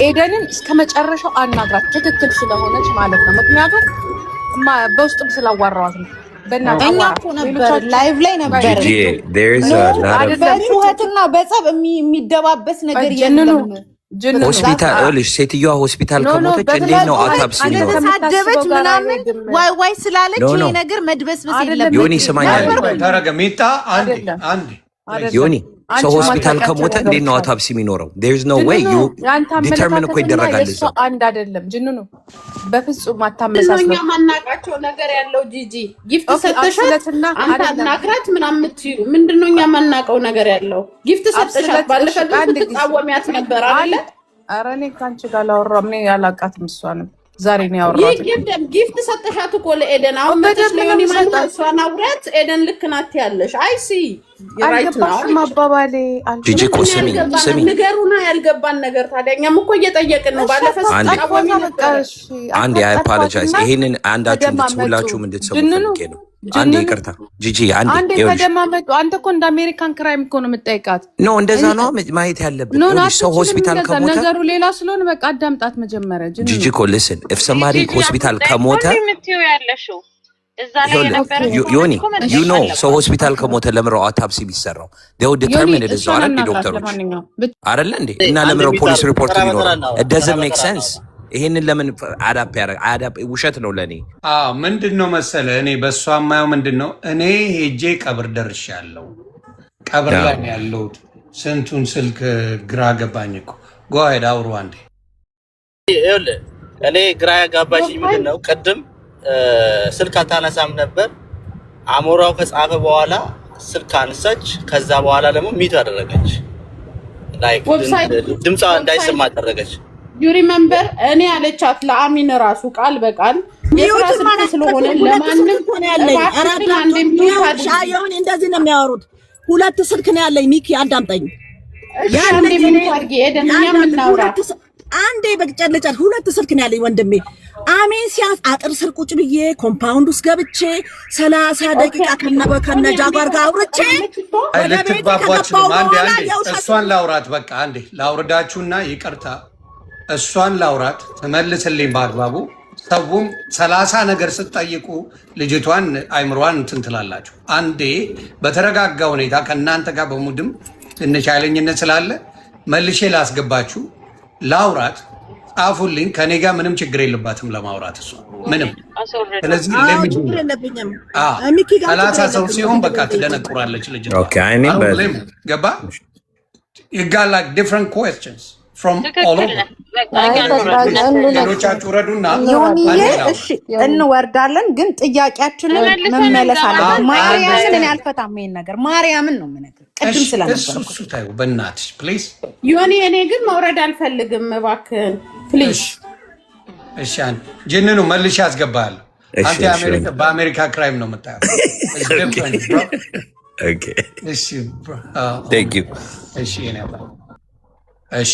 Speaker 11: ኤደንን እስከ መጨረሻው አናግራት፣ ትክክል ስለሆነች ማለት ነው። ምክንያቱም በውስጥም ስላዋራዋት ነው።
Speaker 2: እኛ እኮ ነበር ላይቭ ላይ ነበር። በጩኸትና በጸብ የሚደባበስ ነገር የለም።
Speaker 8: ሆስፒታል ሴትዮዋ ሆስፒታል ከሞተች እንዴት ነው አውቶፕሲ ነው?
Speaker 2: ተሳደበች ምናምን ዋይ ስላለች ይሄ ነገር መድበስበስ የለም።
Speaker 8: ዮኒ ስማኛል።
Speaker 4: ተረገሚታ አንድ
Speaker 8: ዮኒ ሰው ሆስፒታል ከሞተ እንዴት ነው አውቶፕሲ የሚኖረው? there is no way you determine እኮ ይደረጋል። እሱ
Speaker 11: አንድ አይደለም ጅንኑ በፍጹም አታመሳስለው።
Speaker 3: እኛ ማናቃቸው ነገር ያለው ጂጂ ጊፍት ሰጠሻትና አንተ አናግራት ምናምን ምንድነው እኛ ማናቀው ነገር ያለው ጊፍት ሰጠሻት ባለፈው ተቃወሚያት ነበር አይደለ?
Speaker 11: ኧረ እኔ ካንቺ ጋር ላወራም እኔ ያላቃትም እሷንም ዛሬ ነው ያወራሁት።
Speaker 3: ጊፍት ሰጠሻት እኮ ለኤደን አሁን በደምብ ማለት እሷን አውራት ኤደን ልክ ናት ያለሽ አይሲ ራይት ነው
Speaker 11: ማባባሌ
Speaker 8: ጂጂ እኮ ስሚ
Speaker 3: ንገሩና ያልገባን ነገር ታዲያ እኛም እኮ እየጠየቅን ነው። ባለፈው ተቃዋሚ ነበርሽ።
Speaker 8: አንዴ አይ አፖሎጃይዝ ይሄንን አንዳችሁ እንድትውላችሁ እንድትሰሙ ፈልጌ ነው። አንዴ ይቅርታ ጂጂ አንዴ
Speaker 11: ተደማመጡ። አንተ እኮ እንደ አሜሪካን ክራይም እኮ ነው የምትጠይቃት።
Speaker 8: ኖ እንደዛ ነው ማየት ያለብን። ሰው ሆስፒታል ከሞተ
Speaker 11: ነገሩ ሌላ ስለሆነ በቃ አዳምጣት መጀመሪያ
Speaker 8: ጂጂ እኮ listen if somebody ሆስፒታል ከሞተ ዮኒ you know ሰው ሆስፒታል ከሞተ ለምረው አውቶፕሲ ቢሰራው they would determine it እዛው አይደል ዶክተሮች አይደል እንዴ? እና ለምረው ፖሊስ ሪፖርት ቢኖር it doesn't make sense። ይሄንን ለምን አዳፕ ውሸት ነው ለኔ።
Speaker 4: ምንድነው መሰለ እኔ በሷ ማየው ምንድነው እኔ ሄጄ ቀብር ደርሻለሁ። ቀብር ላይ ያለሁት ስንቱን ስልክ ግራ ገባኝ እኮ ጎሄድ አውሩ አንዴ።
Speaker 9: ይኸውልህ እኔ ግራ ያጋባሽኝ ምንድነው ቅድም ስልክ አታነሳም ነበር። አሞራው ከጻፈ በኋላ ስልክ አነሳች። ከዛ በኋላ ደግሞ ሚት አደረገች። ላይክ ድምጿ እንዳይሰማ አደረገች።
Speaker 3: ዩ ሪሜምበር እኔ አለቻት ለአሚን ራሱ ቃል በቃል የስራ ስልክ ስለሆነ ለማንም ሆነ ያለኝ አራዳ ሻየውን እንደዚህ ነው የሚያወሩት። ሁለት ስልክ ነው ያለኝ ሚኪ አዳምጠኝ። ያን ምን ታርጊ ኤደን ምን ናውራ አንዴ በቅጨለጨል ሁለት ስልክ ነው ያለኝ ወንድሜ። አሜን ሲያስ አጥር ስር ቁጭ ብዬ ኮምፓውንድ ውስጥ ገብቼ 30 ደቂቃ ከነጃጓር ጋር አውርቼ
Speaker 4: ልትግባባችሁ አንዴ እሷን ላውራት በቃ አንዴ ላውርዳችሁና ይቅርታ እሷን ላውራት ትመልስልኝ በአግባቡ። ሰውም 30 ነገር ስትጠይቁ ልጅቷን አይምሯን እንትን ትላላችሁ። አንዴ በተረጋጋ ሁኔታ ከእናንተ ጋር በሙድም ትንሽ ኃይለኝነት ስላለ መልሼ ላስገባችሁ ላውራት። ጻፉልኝ። ከኔ ጋር ምንም ችግር የለባትም ለማውራት እሷ ምንም። ስለዚህ ለምንድነው 30 ሰው ሲሆን በቃ ትደነቁራለች ልጅቷ።
Speaker 8: ኦኬ አይኔ
Speaker 4: ገባ you got like different questions from all over ሌሎቻችሁ ረዱና
Speaker 2: እሺ እንወርዳለን፣ ግን ጥያቄያችንን መመለስ አለበት። ማርያምን ያልፈታም ይሄን ነገር ማርያምን ነው የምነግርህ ቅድም ስለነበርኩ
Speaker 4: እሱ ታዩ በእናትሽ ፕሊዝ
Speaker 3: ዮኒ እኔ ግን መውረድ አልፈልግም እባክህን ፕሊዝ።
Speaker 4: እሺ ጅንኑ መልሼ አስገባለሁ። አንተ በአሜሪካ ክራይም ነው የምታየው።
Speaker 8: ኦኬ እሺ thank you
Speaker 4: እሺ እሺ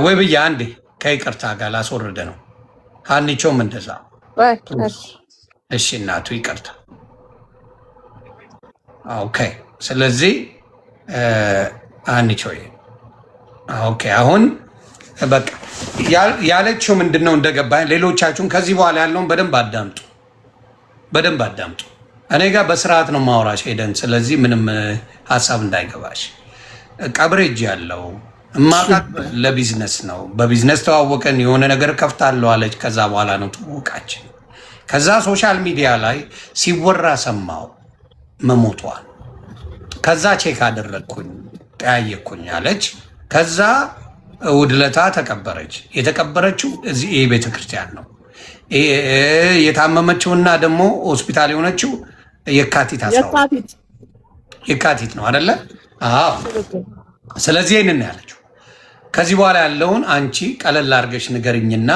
Speaker 4: ወይ ብዬ አንዴ ከይቅርታ ጋር ላስወርደ ነው። ሀኒቾም እንደዛ እሺ እናቱ ይቅርታ። ኦኬ ስለዚህ ሀኒቾ ኦኬ አሁን በቃ ያለችው ምንድነው እንደገባኝ ሌሎቻችሁን ከዚህ በኋላ ያለውን በደንብ አዳምጡ። እኔ ጋር በስርዓት ነው ማውራሽ ሄደን። ስለዚህ ምንም ሀሳብ እንዳይገባሽ። ቀብሬ እጅ ያለው እማቃት ለቢዝነስ ነው። በቢዝነስ ተዋወቀን። የሆነ ነገር ከፍታለሁ አለች። ከዛ በኋላ ነው ተዋወቃችን። ከዛ ሶሻል ሚዲያ ላይ ሲወራ ሰማው መሞቷል። ከዛ ቼክ አደረግኩኝ፣ ጠያየኩኝ አለች። ከዛ እሑድ ዕለት ተቀበረች። የተቀበረችው እዚህ ይሄ ቤተክርስቲያን ነው። የታመመችውና ደግሞ ሆስፒታል የሆነችው የካቲት ነው አይደለ? አዎ። ስለዚህ ይሄንን ያለችው ከዚህ በኋላ ያለውን አንቺ ቀለል አድርገሽ ንገርኝና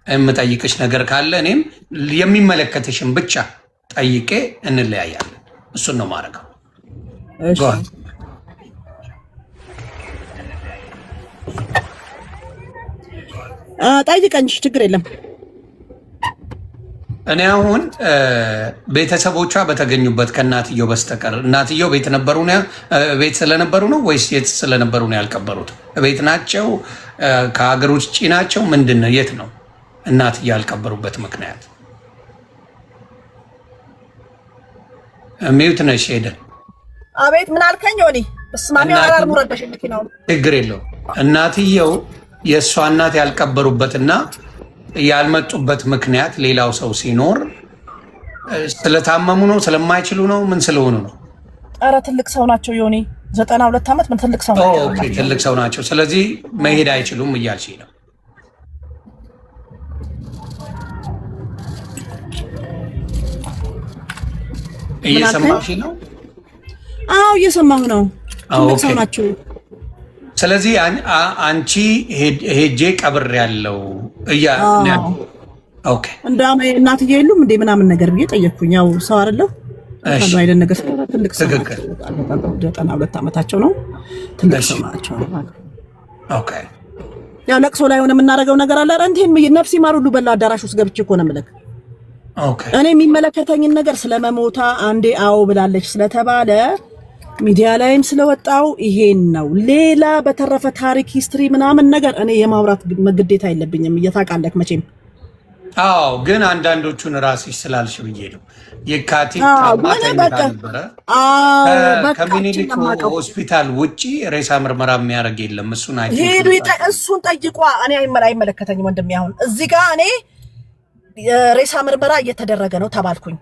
Speaker 4: የምጠይቅሽ ነገር ካለ እኔም የሚመለከትሽን ብቻ ጠይቄ እንለያያለን። እሱን ነው ማድረገው።
Speaker 7: እሺ ጠይቀኝ፣ ችግር የለም።
Speaker 4: እኔ አሁን ቤተሰቦቿ በተገኙበት ከእናትየው በስተቀር እናትየው ቤት ስለነበሩ ነው ወይስ የት ስለነበሩ ነው ያልቀበሩት? ቤት ናቸው? ከሀገር ውጭ ናቸው? ምንድን ነው? የት ነው እናትየው ያልቀበሩበት ምክንያት? ሚዩት ነሽ ሄደን።
Speaker 7: አቤት ምን አልከኝ? ሆኒ በስማሚ አራር ሙረደሽ መኪናው
Speaker 4: ችግር የለው። እናትየው የእሷ እናት ያልቀበሩበትና ያልመጡበት ምክንያት ሌላው ሰው ሲኖር ስለታመሙ ነው? ስለማይችሉ ነው? ምን ስለሆኑ ነው?
Speaker 7: ኧረ ትልቅ ሰው ናቸው ዮኒ፣ 92 ዓመት ምን ትልቅ ሰው ናቸው።
Speaker 4: ኦኬ ትልቅ ሰው ናቸው። ስለዚህ መሄድ አይችሉም እያልሽ ነው? እየሰማሽ ነው?
Speaker 7: አዎ እየሰማሁ ነው። ትልቅ ሰው ናቸው።
Speaker 4: ስለዚህ አንቺ ሄጄ ቀብር ያለው
Speaker 7: እንደውም እናትዬ የሉም እንዴ ምናምን ነገር ብዬ ጠየቅኩኝ። ያው ሰው አይደለሁ አይደል ነገር ትልቅ ሰው 92 ዓመታቸው ነው። ትልቅ ሰው ናቸው።
Speaker 4: ኦኬ
Speaker 7: ያው ለቅሶ ላይ ሆነ የምናደርገው ነገር አለ። እንዴም ነፍስ ይማር ሁሉ በላ አዳራሽ ውስጥ ገብቼ እኮ ነው የምልህ። እኔ የሚመለከተኝን ነገር ስለመሞታ አንዴ አዎ ብላለች ስለተባለ ሚዲያ ላይም ስለወጣው ይሄን ነው። ሌላ በተረፈ ታሪክ ሂስትሪ ምናምን ነገር እኔ የማውራት ግዴታ የለብኝም። እየታቃለክ መቼም።
Speaker 4: አዎ ግን አንዳንዶቹን ራስሽ ስላልሽ ብዬ ነው። የካቲት ነበረ ከሚኒሊክ ሆስፒታል ውጪ ሬሳ ምርመራ የሚያደርግ የለም። እሱን
Speaker 7: ሄዱ እሱን ጠይቋ። እኔ አይመለከተኝም ወንድሜ። አሁን እዚህ ጋር እኔ ሬሳ ምርመራ እየተደረገ ነው ተባልኩኝ።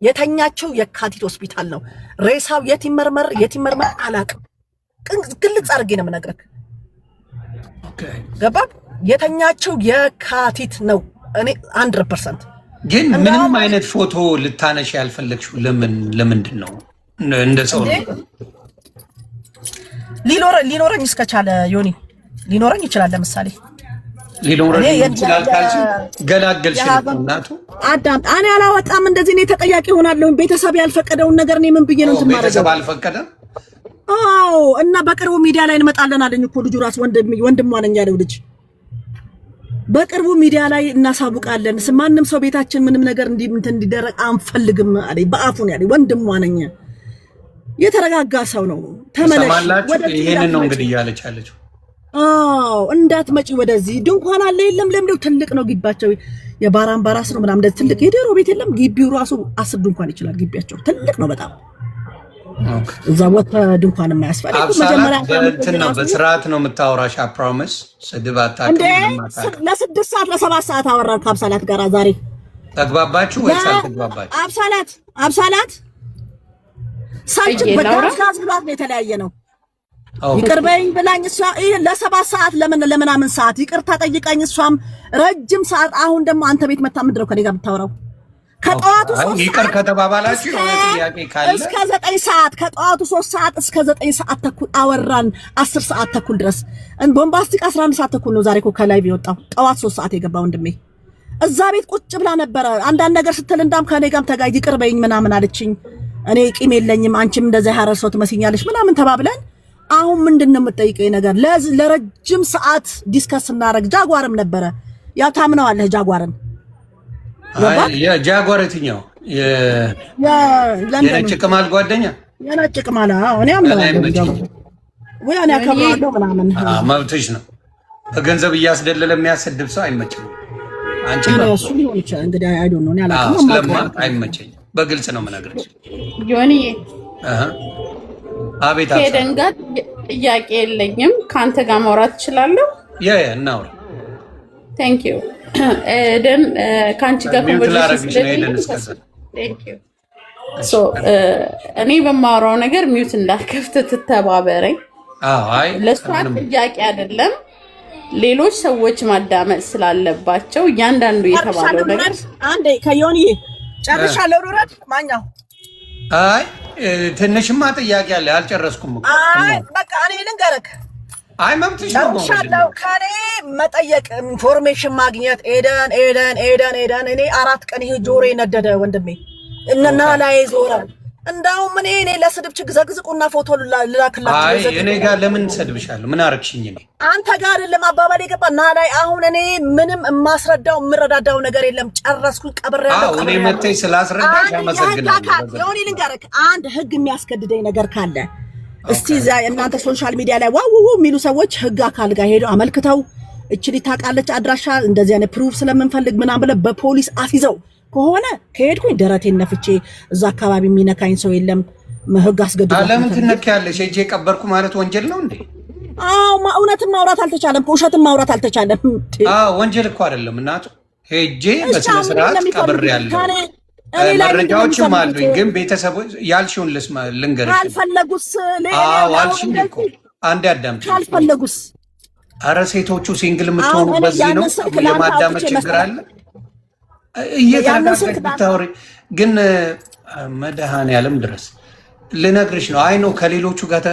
Speaker 7: የተኛችው የካቲት ሆስፒታል ነው። ሬሳው የት ይመርመር አላውቅም። ግልጽ አድርጌ ነው የምነግርህ። ገባ? የተኛችው የካቲት ነው። እኔ 100%
Speaker 4: ግን ምንም አይነት ፎቶ ልታነሽ ያልፈለግሽው ለምንድን ነው? እንደ ሰው
Speaker 7: ሊኖረኝ እስከቻለ ዮኒ ሊኖረኝ ይችላል። ለምሳሌ
Speaker 4: ሊኖረኝ ይችላል ካልሽ ገላገልሽ እናቱ
Speaker 7: አዳም እኔ አላወጣም። እንደዚህ እኔ ተጠያቂ ሆናለሁ። ቤተሰብ ያልፈቀደውን ነገር እኔ ምን ብዬ ነው እንትን ማድረግ?
Speaker 4: ቤተሰብ አልፈቀደም።
Speaker 7: አዎ እና በቅርቡ ሚዲያ ላይ እንመጣለን አለኝ እኮ ልጁ ራስ ወንድሟ ነኝ ያለው ልጅ። በቅርቡ ሚዲያ ላይ እናሳውቃለን። ማንም ሰው ቤታችን ምንም ነገር እንዲደረግ አንፈልግም አለኝ። በአፉ ነው ያለኝ። ወንድሟ ነኝ። የተረጋጋ ሰው ነው። ተመለሽ
Speaker 4: ወደ ይሄንን ነው እንግዲህ እያለች አለችው።
Speaker 7: አዎ እንዳትመጪ ወደዚህ ድንኳን አለ የለም ለምደው ትልቅ ነው ግቢያቸው። የባራስ ነው ምናምን እንደዚህ ትልቅ የዶሮ ቤት የለም። ግቢው ራሱ 10 ድንኳን ይችላል። ግቢያቸው ትልቅ ነው በጣም። እዛ ወጣ ድንኳን የማያስፈልግ
Speaker 4: መጀመሪያ እንትን ነው በስርዓት ነው የምታወራሽ። ፕሮሚስ ስድባታ
Speaker 7: ለ6 ሰዓት ለ7 ሰዓት አወራን ከአብሳላት ጋር ዛሬ።
Speaker 4: ተግባባችሁ ወይስ አልተግባባችሁ?
Speaker 7: አብሳላት ሳይጭ በዳርካዝ ብላት ነው የተለያየ ነው። ይቅርበኝ ብላኝ እሷ ለ7 ሰዓት ለምናምን ሰዓት ይቅርታ ጠይቃኝ እሷም ረጅም ሰዓት። አሁን ደግሞ አንተ ቤት መታ ምድረው ከኔ ጋር ብታወራው ከጠዋቱ 3
Speaker 4: ይቅር ከተባባላችሁ የሆነ ጥያቄ ካለ
Speaker 7: እስከ 9 ሰዓት ከጠዋቱ 3 ሰዓት እስከ 9 ሰዓት ተኩል አወራን። 10 ሰዓት ተኩል ድረስ ቦምባስቲክ 11 ሰዓት ተኩል ነው ዛሬ እኮ ከላይ የወጣው። ጠዋት 3 ሰዓት የገባ ወንድሜ እዛ ቤት ቁጭ ብላ ነበረ። አንዳንድ ነገር ስትል እንዳም ከኔ ጋርም ተጋይ ይቅርበኝ ምናምን አለችኝ። እኔ ቂም የለኝም አንቺም እንደዛ ያረር ሰው ትመስኛለሽ ምናምን ተባብለን አሁን ምንድነው የምትጠይቀኝ ነገር? ለረጅም ሰዓት ዲስከስ እናረግ። ጃጓርም ነበረ። ያው ታምነዋለህ ጃጓርን?
Speaker 4: ጃጓር የትኛው? የነጭ ቅማል ጓደኛ?
Speaker 7: የነጭ ቅማል? አዎ እኔ አምነዋለሁ። ወይ እኔ አከብራለሁ ምናምን።
Speaker 4: መብትሽ ነው። በገንዘብ እያስደለለ የሚያሰድብ ሰው አይመችም። አንቺ
Speaker 7: ነው እሱ ሊሆን ይችላል እንግዲህ አይ ዶንት ኖ እኔ አላውቅም።
Speaker 4: ስለማውቅ አይመቸኝም። በግልጽ ነው የምነግርሽ
Speaker 3: ዮኒዬ።
Speaker 4: አቤት
Speaker 3: ከኤደን ጋር ጥያቄ የለኝም። ከአንተ ጋር ማውራት እችላለሁ?
Speaker 4: እናውራ።
Speaker 3: ቴንክ ዩ ኤደን። ከአንቺ ጋር እኔ በማወራው ነገር ሚዩት እንዳልከፍት ትተባበረኝ። ለእሷ ጥያቄ አይደለም፣ ሌሎች ሰዎች ማዳመጥ ስላለባቸው እያንዳንዱ የተባለው ነገር
Speaker 7: አንዴ ከዮኒዬ ጨርሻለሁ። ሩረት ማኛው
Speaker 4: አይ ትንሽማ ጥያቄ አለ አልጨረስኩም እኮ።
Speaker 7: አይ በቃ እኔ ልንገርህ።
Speaker 4: አይ መብትሽ ነው።
Speaker 7: ከኔ መጠየቅ ኢንፎርሜሽን ማግኘት። ኤደን እኔ 4 ቀን ይሄ ጆሮ ነደደ ወንድሜ። እና ላይ ዞረ እንዳውም እኔ ለስድብ ዘቅዝቁና ፎቶ ልላክላችሁ።
Speaker 4: አይ እኔ ጋር ለምን ሰድብሻለሁ? ምን አረክሽኝ? እኔ
Speaker 7: አንተ ጋር አይደለም አባባል የገባና ላይ አሁን እኔ ምንም የማስረዳው የምረዳዳው ነገር የለም። ጨረስኩኝ። ቀብሬ ያለው
Speaker 4: እኔ መጥተሽ ስላስረዳሽ አመሰግናለሁ።
Speaker 7: የሆነ ልንገርህ፣ አንድ ህግ የሚያስገድደኝ ነገር ካለ እስቲ እናንተ ሶሻል ሚዲያ ላይ ዋው የሚሉ ሰዎች ህግ አካል ጋር ሄደው አመልክተው እችሊ ታውቃለች አድራሻ እንደዚህ አይነት ፕሩፍ ስለምንፈልግ ምናምን ብለህ በፖሊስ አስይዘው ከሆነ ከሄድኩኝ ደረቴን ነፍቼ እዛ አካባቢ የሚነካኝ ሰው የለም። ህግ አስገድዶ
Speaker 4: ለምን ትነካያለሽ? ሄጄ ቀበርኩ ማለት ወንጀል ነው እንዴ?
Speaker 7: እውነትም ማውራት አልተቻለም፣ ውሸትም ማውራት አልተቻለም።
Speaker 4: ወንጀል እኮ አይደለም እናቱ። ሄጄ በስነ ስርዓት ቀብሬያለሁ። መረጃዎችም አሉኝ። ግን ቤተሰቦች ያልሽውን ልንገርሽ።
Speaker 7: ካልፈለጉስ
Speaker 4: አልሽኝ እኮ አንዴ አዳምጪ።
Speaker 7: ካልፈለጉስ
Speaker 4: ኧረ ሴቶቹ ሲንግል የምትሆኑ በዚህ ነው። የማዳመጥ ችግር አለ። እየተረጋጋች ብታወሪ ግን መድኃኔዓለም ድረስ ልነግርሽ ነው። አይ ነው ከሌሎቹ ጋር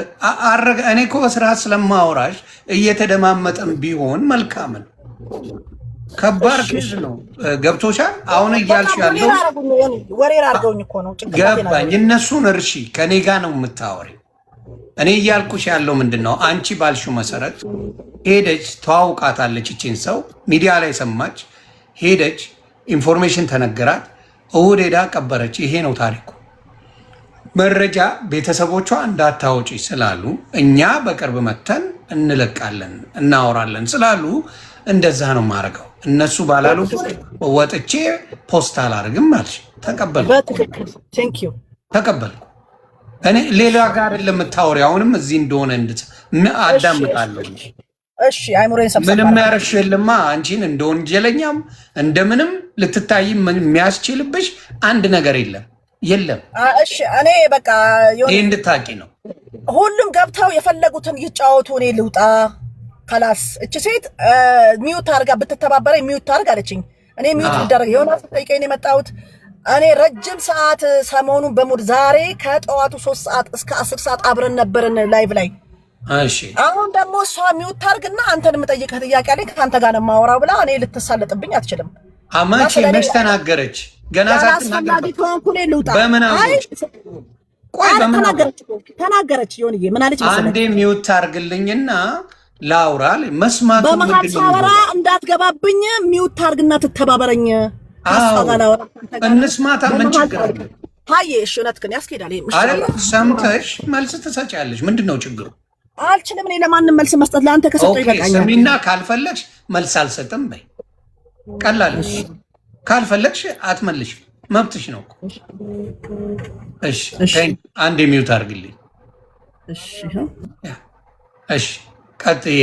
Speaker 4: እኔ እኮ በስርዓት ስለማወራሽ እየተደማመጠም ቢሆን መልካም ነው። ከባድ ኬዝ ነው። ገብቶሻል? አሁን እያልሽ ያለው
Speaker 7: ወሬር አድርገውኝ እኮ ነው።
Speaker 4: ገባኝ። እነሱን እርሺ፣ ከኔ ጋር ነው የምታወሪ። እኔ እያልኩሽ ያለው ምንድን ነው? አንቺ ባልሽው መሰረት ሄደች፣ ተዋውቃታለች። ይችን ሰው ሚዲያ ላይ ሰማች፣ ሄደች፣ ኢንፎርሜሽን ተነገራት፣ እሑድ ሄዳ ቀበረች። ይሄ ነው ታሪኩ። መረጃ ቤተሰቦቿ እንዳታወጪ ስላሉ እኛ በቅርብ መተን እንለቃለን እናወራለን ስላሉ እንደዛ ነው ማረገው። እነሱ ባላሉ ወጥቼ ፖስት አላርግም አልሽ። ተቀበልኩ። እኔ ሌላ ጋር አይደለም የምታወሪ። አሁንም እዚህ እንደሆነ አዳምጣለሁ።
Speaker 7: እሺ አይሙሬን ሰብሰብ
Speaker 4: ምንም ያረሽ የለማ። አንቺን እንደ ወንጀለኛም እንደምንም ልትታይ የሚያስችልብሽ አንድ ነገር የለም።
Speaker 7: እሺ እኔ በቃ
Speaker 4: ይሄ እንድታቂ ነው።
Speaker 7: ሁሉም ገብተው የፈለጉትን ይጫወቱ፣ እኔ ልውጣ። ከላስ እቺ ሴት ሚውት አድርጋ ብትተባበረ ሚውት አድርጋ አለችኝ። እኔ ሚውት ልደረግ የሆነ ጠይቀኝ ነው የመጣሁት። እኔ ረጅም ሰዓት ሰሞኑን በሙድ ዛሬ ከጠዋቱ 3 ሰዓት እስከ 10 ሰዓት አብረን ነበርን ላይቭ ላይ።
Speaker 4: እሺ አሁን
Speaker 7: ደግሞ እሷ ሚውት ታርግና አንተን የምጠይቅህ ጥያቄ አለኝ ከአንተ ጋር ነው የማወራው ብላ እኔ ልትሳለጥብኝ አትችልም።
Speaker 4: አማቼ መች ተናገረች? ገና ሳትናገር በምን አውቀሽ? ቆይ በምን
Speaker 7: ተናገረች? ይሁንዬ ምን አለች መሰለኝ?
Speaker 4: አንዴ ሚውት ታርግልኝና ላውራል መስማቱ
Speaker 7: በመሃል ሳወራ እንዳትገባብኝ ሚውት ታርግና ትተባበረኝ።
Speaker 4: እንስማታ ምን ችግር አለ?
Speaker 7: ሃዬ እሺ እውነትህን ያስኬዳል።
Speaker 4: አይደል ሰምተሽ መልስ ትሰጫለሽ። ምንድነው ችግሩ?
Speaker 7: አልችልም እኔ ለማንም መልስ መስጠት። ለአንተ ከሰጠው ይበቃኛል።
Speaker 4: ስሚና ካልፈለግሽ መልስ አልሰጥም በይ። ቀላል። ካልፈለግሽ አትመልሽ፣ መብትሽ ነው። እሺ አንዴ ሚውት አድርግልኝ። እሺ ቀጥይ።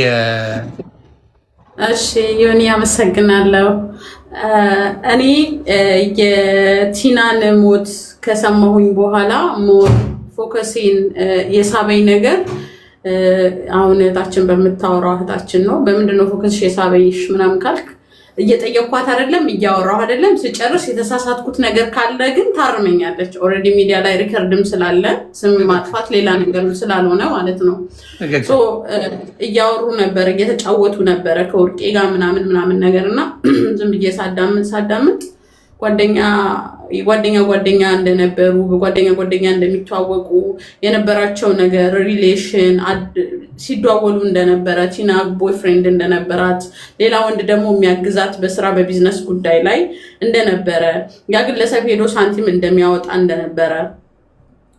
Speaker 3: እሺ ዮኒ አመሰግናለሁ። እኔ የቲናን ሞት ከሰማሁኝ በኋላ ሞር ፎከሲን የሳበኝ ነገር አሁን እህታችን በምታወራው እህታችን ነው። በምንድነው ፎከስሽ የሳበይሽ ምናምን ካልክ እየጠየኳት አይደለም እያወራሁ አይደለም። ስጨርስ የተሳሳትኩት ነገር ካለ ግን ታርመኛለች። ኦልሬዲ ሚዲያ ላይ ሪከርድም ስላለ ስም ማጥፋት ሌላ ነገር ስላልሆነ ማለት ነው። ሶ እያወሩ ነበር፣ እየተጫወቱ ነበረ ከወርቄ ጋር ምናምን ነገርና ዝም ብዬ ሳዳምጥ ጓደኛ እንደነበሩ በጓደኛ እንደሚተዋወቁ የነበራቸው ነገር ሪሌሽን ሲደዋወሉ እንደነበረ ቲና ቦይፍሬንድ እንደነበራት ሌላ ወንድ ደግሞ የሚያግዛት በስራ በቢዝነስ ጉዳይ ላይ እንደነበረ ያ ግለሰብ ሄዶ ሳንቲም እንደሚያወጣ እንደነበረ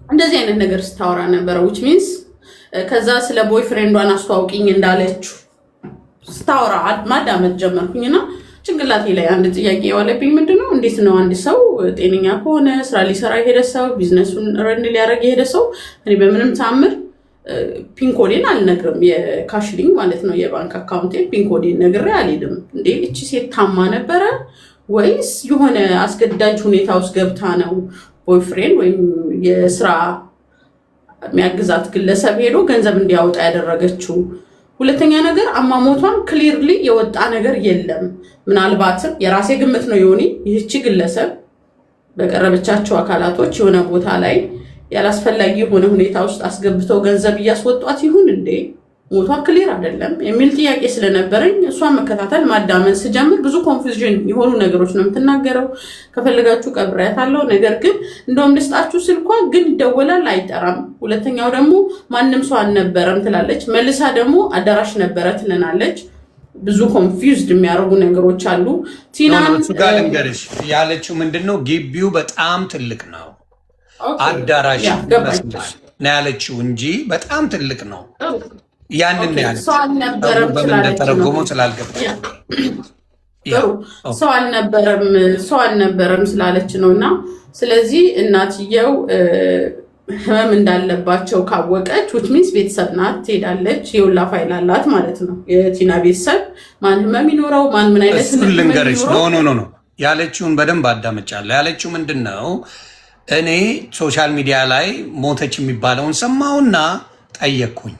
Speaker 3: እንደዚህ አይነት ነገር ስታወራ ነበረ። which means ከዛ ስለ ቦይፍሬንዷን አስተዋውቂኝ እንዳለችው ስታወራ ማዳመጥ ጀመርኩኝና ጭንቅላቴ ላይ አንድ ጥያቄ የዋለብኝ ምንድነው፣ እንዴት ነው አንድ ሰው ጤነኛ ከሆነ ስራ ሊሰራ የሄደ ሰው ቢዝነሱን ረን ሊያደርግ የሄደ ሰው እኔ በምንም ታምር ፒንኮዴን አልነግርም፣ የካሽሊንግ ማለት ነው የባንክ አካውንቴን ፒንኮዴን ነግሬ አልሄድም። እንዴ እቺ ሴት ታማ ነበረ ወይስ የሆነ አስገዳጅ ሁኔታ ውስጥ ገብታ ነው ቦይፍሬንድ ወይም የስራ የሚያግዛት ግለሰብ ሄዶ ገንዘብ እንዲያወጣ ያደረገችው? ሁለተኛ ነገር አሟሟቷን ክሊርሊ የወጣ ነገር የለም። ምናልባትም የራሴ ግምት ነው ዮኒ፣ ይህቺ ግለሰብ በቀረበቻቸው አካላቶች የሆነ ቦታ ላይ ያላስፈላጊ የሆነ ሁኔታ ውስጥ አስገብተው ገንዘብ እያስወጧት ይሁን እንዴ ሞቷ ክሊር አይደለም የሚል ጥያቄ ስለነበረኝ እሷን መከታተል ማዳመን ስጀምር ብዙ ኮንፊውዥን የሆኑ ነገሮች ነው የምትናገረው። ከፈለጋችሁ ቀብሬያታለሁ፣ ነገር ግን እንደውም ልስጣችሁ ስልኳ ግን ይደወላል አይጠራም። ሁለተኛው ደግሞ ማንም ሰው አልነበረም ትላለች። መልሳ ደግሞ አዳራሽ ነበረ ትለናለች። ብዙ ኮንፊውዝድ የሚያደርጉ ነገሮች አሉ። ቲና
Speaker 4: እሱ ጋር ልንገርሽ ያለችው ምንድነው ግቢው በጣም ትልቅ ነው አዳራሽ ይመስላል ነው ያለችው እንጂ በጣም ትልቅ ነው። ያንን ነው ያለችው። በምን እንደተረጎመው ስላልገባኝ
Speaker 3: ሰው አልነበረም ስላለች ነውና፣ ስለዚህ እናትየው ህመም እንዳለባቸው ካወቀች which means ቤተሰብ ናት ትሄዳለች። የውላ ፋይል አላት ማለት ነው። የቲና ቤተሰብ ማን ህመም ይኖረው ማን ምን አይነት
Speaker 4: ልንገርሽ ኖ ያለችውን በደንብ አዳመጫለሁ። ያለችው ምንድነው እኔ ሶሻል ሚዲያ ላይ ሞተች የሚባለውን ሰማውና ጠየቅኩኝ።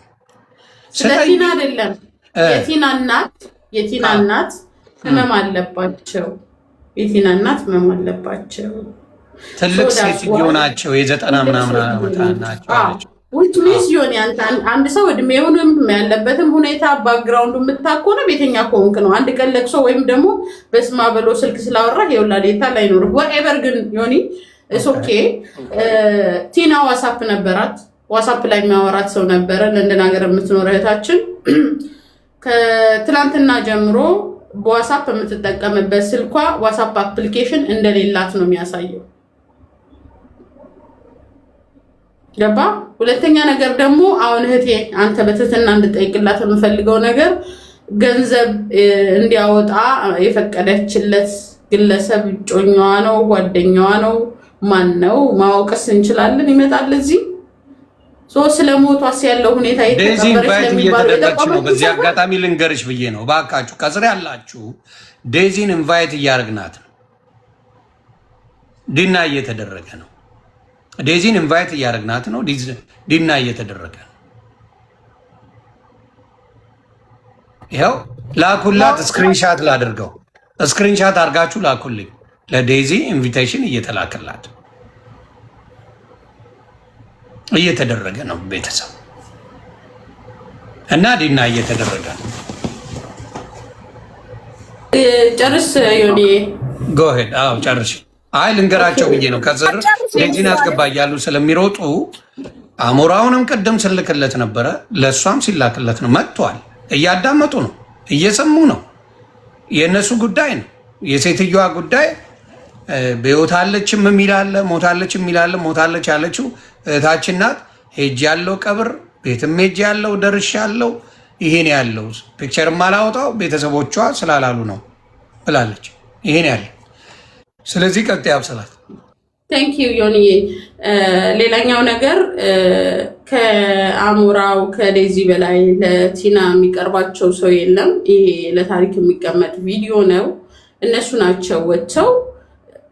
Speaker 3: ስለቲና አይደለም የቲና እናት ህመም አለባቸው። የቲና እናት ህመም አለባቸው።
Speaker 4: ትልቅ ሴትዮ ናቸው። የ90 ምናምን ዓመት ናቸው አለች።
Speaker 3: which means ዮኒ አንድ ሰው እድሜውንም ያለበትም ሁኔታ ባክግራውንዱ የምታቆነ ቤተኛ ከሆንክ ነው። አንድ ቀን ለቅሶ ወይም ደግሞ በስማ በሎ ስልክ ስላወራ የውላዴታ ላይኖር whatever ግን ዮኒ it's okay። ቲና ዋትስአፕ ነበራት። ዋትስአፕ ላይ የሚያወራት ሰው ነበረ። ለንደን ሀገር የምትኖር እህታችን ከትላንትና ጀምሮ በዋትስአፕ የምትጠቀምበት ስልኳ ዋትስአፕ አፕሊኬሽን እንደሌላት ነው የሚያሳየው። ገባ? ሁለተኛ ነገር ደግሞ አሁን እህቴ አንተ በትህትና እንድጠይቅላት የምፈልገው ነገር ገንዘብ እንዲያወጣ የፈቀደችለት ግለሰብ ጮኛዋ ነው ጓደኛዋ ነው ማን ነው ማወቅስ እንችላለን? ይመጣል እዚህ ስለሞቷስ ያለው ሁኔታ
Speaker 4: ይተከበረች ለሚባለው ነው። በዚህ አጋጣሚ ልንገርሽ ብዬ ነው። ባካችሁ ከስር ያላችሁ ዴዚን ኢንቫይት እያደረግናት ነው። ዲና እየተደረገ ነው። ዴዚን ኢንቫይት እያደረግናት ነው። ዲና እየተደረገ ነው። ይኸው ላኩላት። ስክሪንሻት ላድርገው። ስክሪንሻት አድርጋችሁ ላኩልኝ። ለዴዚ ኢንቪቴሽን እየተላከላት እየተደረገ ነው። ቤተሰብ እና ዲና እየተደረገ ነው።
Speaker 3: ጨርስ ዮኒ
Speaker 4: ጎሄድ። አዎ ጨርሽ። አይ ልንገራቸው ብዬ ነው። ከዘር ዴዚን አስገባ እያሉ ስለሚሮጡ አሞራውንም ቅድም ስልክለት ነበረ፣ ለእሷም ሲላክለት ነው። መጥቷል። እያዳመጡ ነው፣ እየሰሙ ነው። የእነሱ ጉዳይ ነው። የሴትዮዋ ጉዳይ በሕይወት አለችም የሚላለ ሞታለች የሚላለ ሞታለች ያለችው እህታችን ናት። ሄጅ ያለው ቀብር ቤትም ሄጅ ያለው ደርሽ ያለው ይሄን ያለው ፒክቸር ማላወጣው ቤተሰቦቿ ስላላሉ ነው ብላለች። ይሄን ያለው ስለዚህ ቀጥ ያብሰላት።
Speaker 3: ቴንክ ዩ ዮኒዬ። ሌላኛው ነገር ከአሞራው ከዴዚ በላይ ለቲና የሚቀርባቸው ሰው የለም። ይሄ ለታሪክ የሚቀመጥ ቪዲዮ ነው። እነሱ ናቸው ወጥተው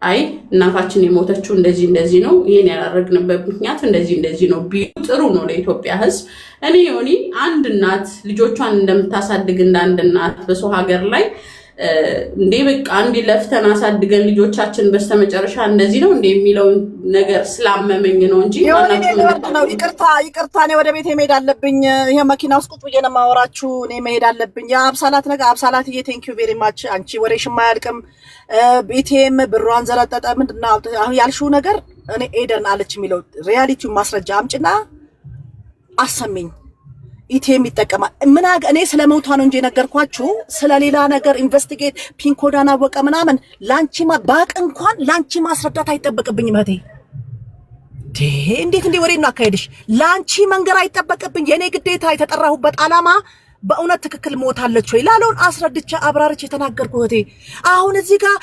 Speaker 3: አይ እናታችን የሞተችው እንደዚህ ነው፣ ይሄን ያላረግንበት ምክንያት እንደዚህ ነው ቢሉ ጥሩ ነው ለኢትዮጵያ ሕዝብ። እኔ ዮኒ አንድ እናት ልጆቿን እንደምታሳድግ እንደ አንድ እናት በሰው ሀገር ላይ እንዴ በቃ አንዲ ለፍተን አሳድገን ልጆቻችን በስተመጨረሻ እንደዚህ ነው እንዴ የሚለው ነገር ስላመመኝ ነው እንጂ
Speaker 7: ነው። ይቅርታ እኔ ወደ ቤት መሄድ አለብኝ። ይሄ መኪና ውስጥ ቁጭ ብዬ ነው የማወራችሁ። እኔ መሄድ አለብኝ። የአብሳላት ነገር አብሳላትዬ ቴንክ ዩ ቬሪ ማች። አንቺ ወሬሽማ አያልቅም። ቤቴም ብሯን ዘረጠጠ። ምንድነው አሁን ያልሽው ነገር? እኔ ኤደን አለች የሚለው ሪያሊቲውን ማስረጃ አምጭና አሰሚኝ። ኢቲኤም ይጠቀማል። ምን እኔ ስለመውቷ ነው እንጂ ነገርኳችሁ። ስለሌላ ነገር ኢንቨስቲጌት ፒንኮዳን አወቀ ምናምን ላንቺ ባቅ እንኳን ላንቺ ማስረዳት አይጠበቅብኝም እህቴ። እንዴት ወሬ ነው አካሄድሽ? ላንቺ መንገር አይጠበቅብኝ። የኔ ግዴታ የተጠራሁበት ዓላማ በእውነት ትክክል ሞታለች ወይ ላለውን አስረድቻ አብራርች የተናገርኩ እህቴ። አሁን እዚህ ጋር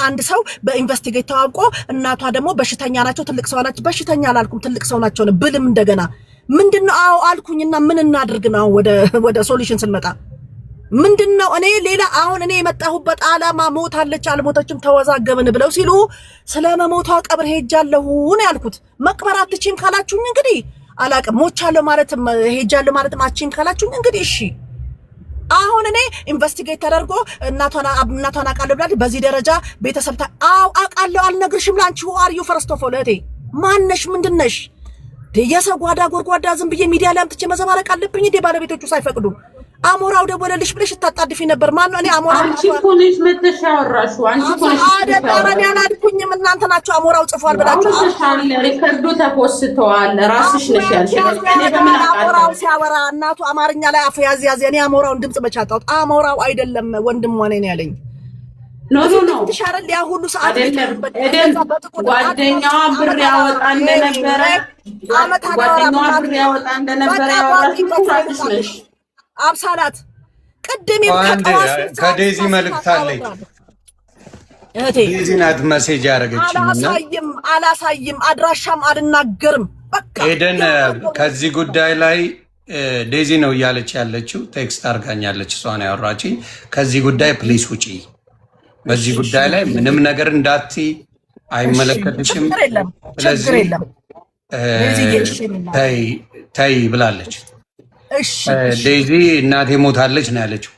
Speaker 7: አንድ ሰው በኢንቨስቲጌት ታውቆ እናቷ ደግሞ በሽተኛ ናቸው፣ ትልቅ ሰው ናቸው። በሽተኛ አላልኩም ትልቅ ሰው ናቸው ብልም እንደገና ምንድነው? አዎ አልኩኝና ምን እናድርግ ነው? ወደ ሶሉሽን ስንመጣ ምንድነው? እኔ ሌላ አሁን እኔ የመጣሁበት ዓላማ ሞታለች አልሞተችም ተወዛገብን ብለው ሲሉ ስለመሞቷ ቀብር ሄጃለሁ ነው ያልኩት። መቅበር አትችይም ካላችሁኝ እንግዲህ አላቅም። ሞቻለሁ ማለትም ሄጃለሁ ማለትም አትችይም ካላችሁኝ እንግዲህ እሺ። አሁን እኔ ኢንቨስቲጌት ተደርጎ እናቷን አውቃለሁ ብላለች። በዚህ ደረጃ ቤተሰብ አውቃለሁ አልነግርሽም። ላንቺ አር ዩ ፈርስት ኦፍ ኦል እህቴ ማነሽ? ምንድነሽ? የሰው ጓዳ ጎርጓዳ ዝም ብዬ ሚዲያ ላይ አምጥቼ መዘባረቅ አለብኝ እንዴ? ባለቤቶቹ ሳይፈቅዱ አሞራው ደወለልሽ ብለሽ ታጣድፊ ነበር። ማን ነው? እኔ አሞራው
Speaker 3: አንቺ እኮ ነሽ መተሽ ያወራሽው። አንቺ እኮ ነሽ
Speaker 7: አደረን ያላልኩኝም እናንተ ናችሁ አሞራው ጽፏል ብላችሁ
Speaker 3: አውጥተሻል። ሪከርዱ ተፖስተዋል። ራስሽ ነሽ ያልሽው። እኔ በምን
Speaker 7: አሞራው ሲያወራ እናቱ አማርኛ ላይ አፍ ያዝ ያዝ። እኔ አሞራውን ድምጽ መቻጣው አሞራው አይደለም ወንድም ሆነ ነው ያለኝ።
Speaker 3: ኖ
Speaker 7: ትሻረል ያ ሁሉ ሰዓት
Speaker 3: ጓደኛዋ ብር ያወጣ እንደነበረ ያወራሽው ራስሽ ነሽ።
Speaker 7: አብሳላት ቅድም
Speaker 4: ከዴዚ መልእክት አለኝ። ዴዚ ናት መሴጅ ያደረገችኝ።
Speaker 7: አላሳይም አድራሻም አልናገርም። በቃ
Speaker 4: ኤደን ከዚህ ጉዳይ ላይ ዴዚ ነው እያለች ያለችው። ቴክስት አድርጋኛለች። እሷ ነው ያወራችኝ። ከዚህ ጉዳይ ፕሊስ ውጪ፣ በዚህ ጉዳይ ላይ ምንም ነገር እንዳትይ፣ አይመለከትሽም። ስለዚህ ተይ ብላለች። ዴዚ እናቴ ሞታለች ነው ያለችው።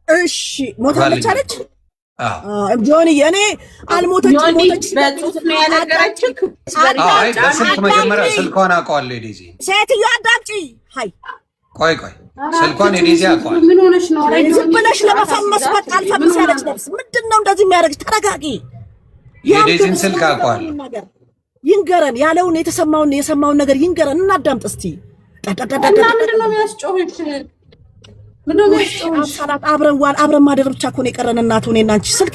Speaker 7: እሺ ሞታለች አለች። ጆኒ እኔ አልሞተች ሞተች
Speaker 3: በጽሁፍ ነው ያነገረችው።
Speaker 4: አይ በስልክ መጀመሪያ ስልኳን አውቀዋለሁ ዴዚ።
Speaker 7: ሴትዮ አዳምጪ። ሃይ
Speaker 4: ቆይ ስልኳን ዴዚ አውቀዋለሁ።
Speaker 3: ምን ሆነሽ ነው?
Speaker 7: ዝም ብለሽ ለመፈመስ በቃ አልፈምስ ያለች ነፍስ ምንድነው እንደዚህ የሚያደርግሽ? ተረጋጊ።
Speaker 4: የዴዚን ስልክ አውቀዋለሁ።
Speaker 7: ይንገረን ያለውን የሰማውን ነገር ይንገረን እናዳምጥ እስቲ።
Speaker 3: ምንድነው የሚያስጮህሽ?
Speaker 7: አብረን ማደር ብቻ እኮ ነው የቀረን። እናቱ እኔና አንቺ ስልክ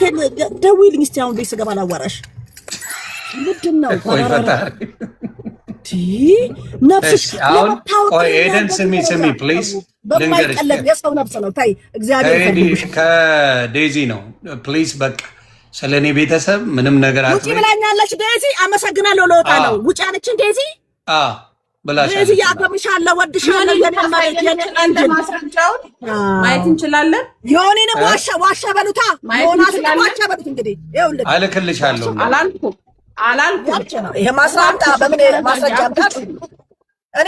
Speaker 7: ደውይልኝ እስቲ አሁን ቤት ስገባ ላዋራሽ። ምንድን ነው ነፍስሽ?
Speaker 4: ኤደን ስሚ ፕሊዝ ልንገርሽ፣
Speaker 7: የሰው ነፍስ ነው። ታይ እግዚአብሔር
Speaker 4: ከዴዚ ነው ፕሊዝ። በቃ ስለ እኔ ቤተሰብ ምንም ነገር
Speaker 7: ውጪ ብላኛለች ዴዚ። አመሰግናለሁ። ለወጣ ነው ውጪ አለችን ዴዚ።
Speaker 3: ማየት እንችላለን።
Speaker 7: የሆኔንም ዋሻ በሉታ ዋሻ በሉት። እንግዲህ
Speaker 4: አልክልሻለሁ።
Speaker 3: አላልኩም።
Speaker 7: ይሄ ማስረጃ በምን ማስረጃ እኔ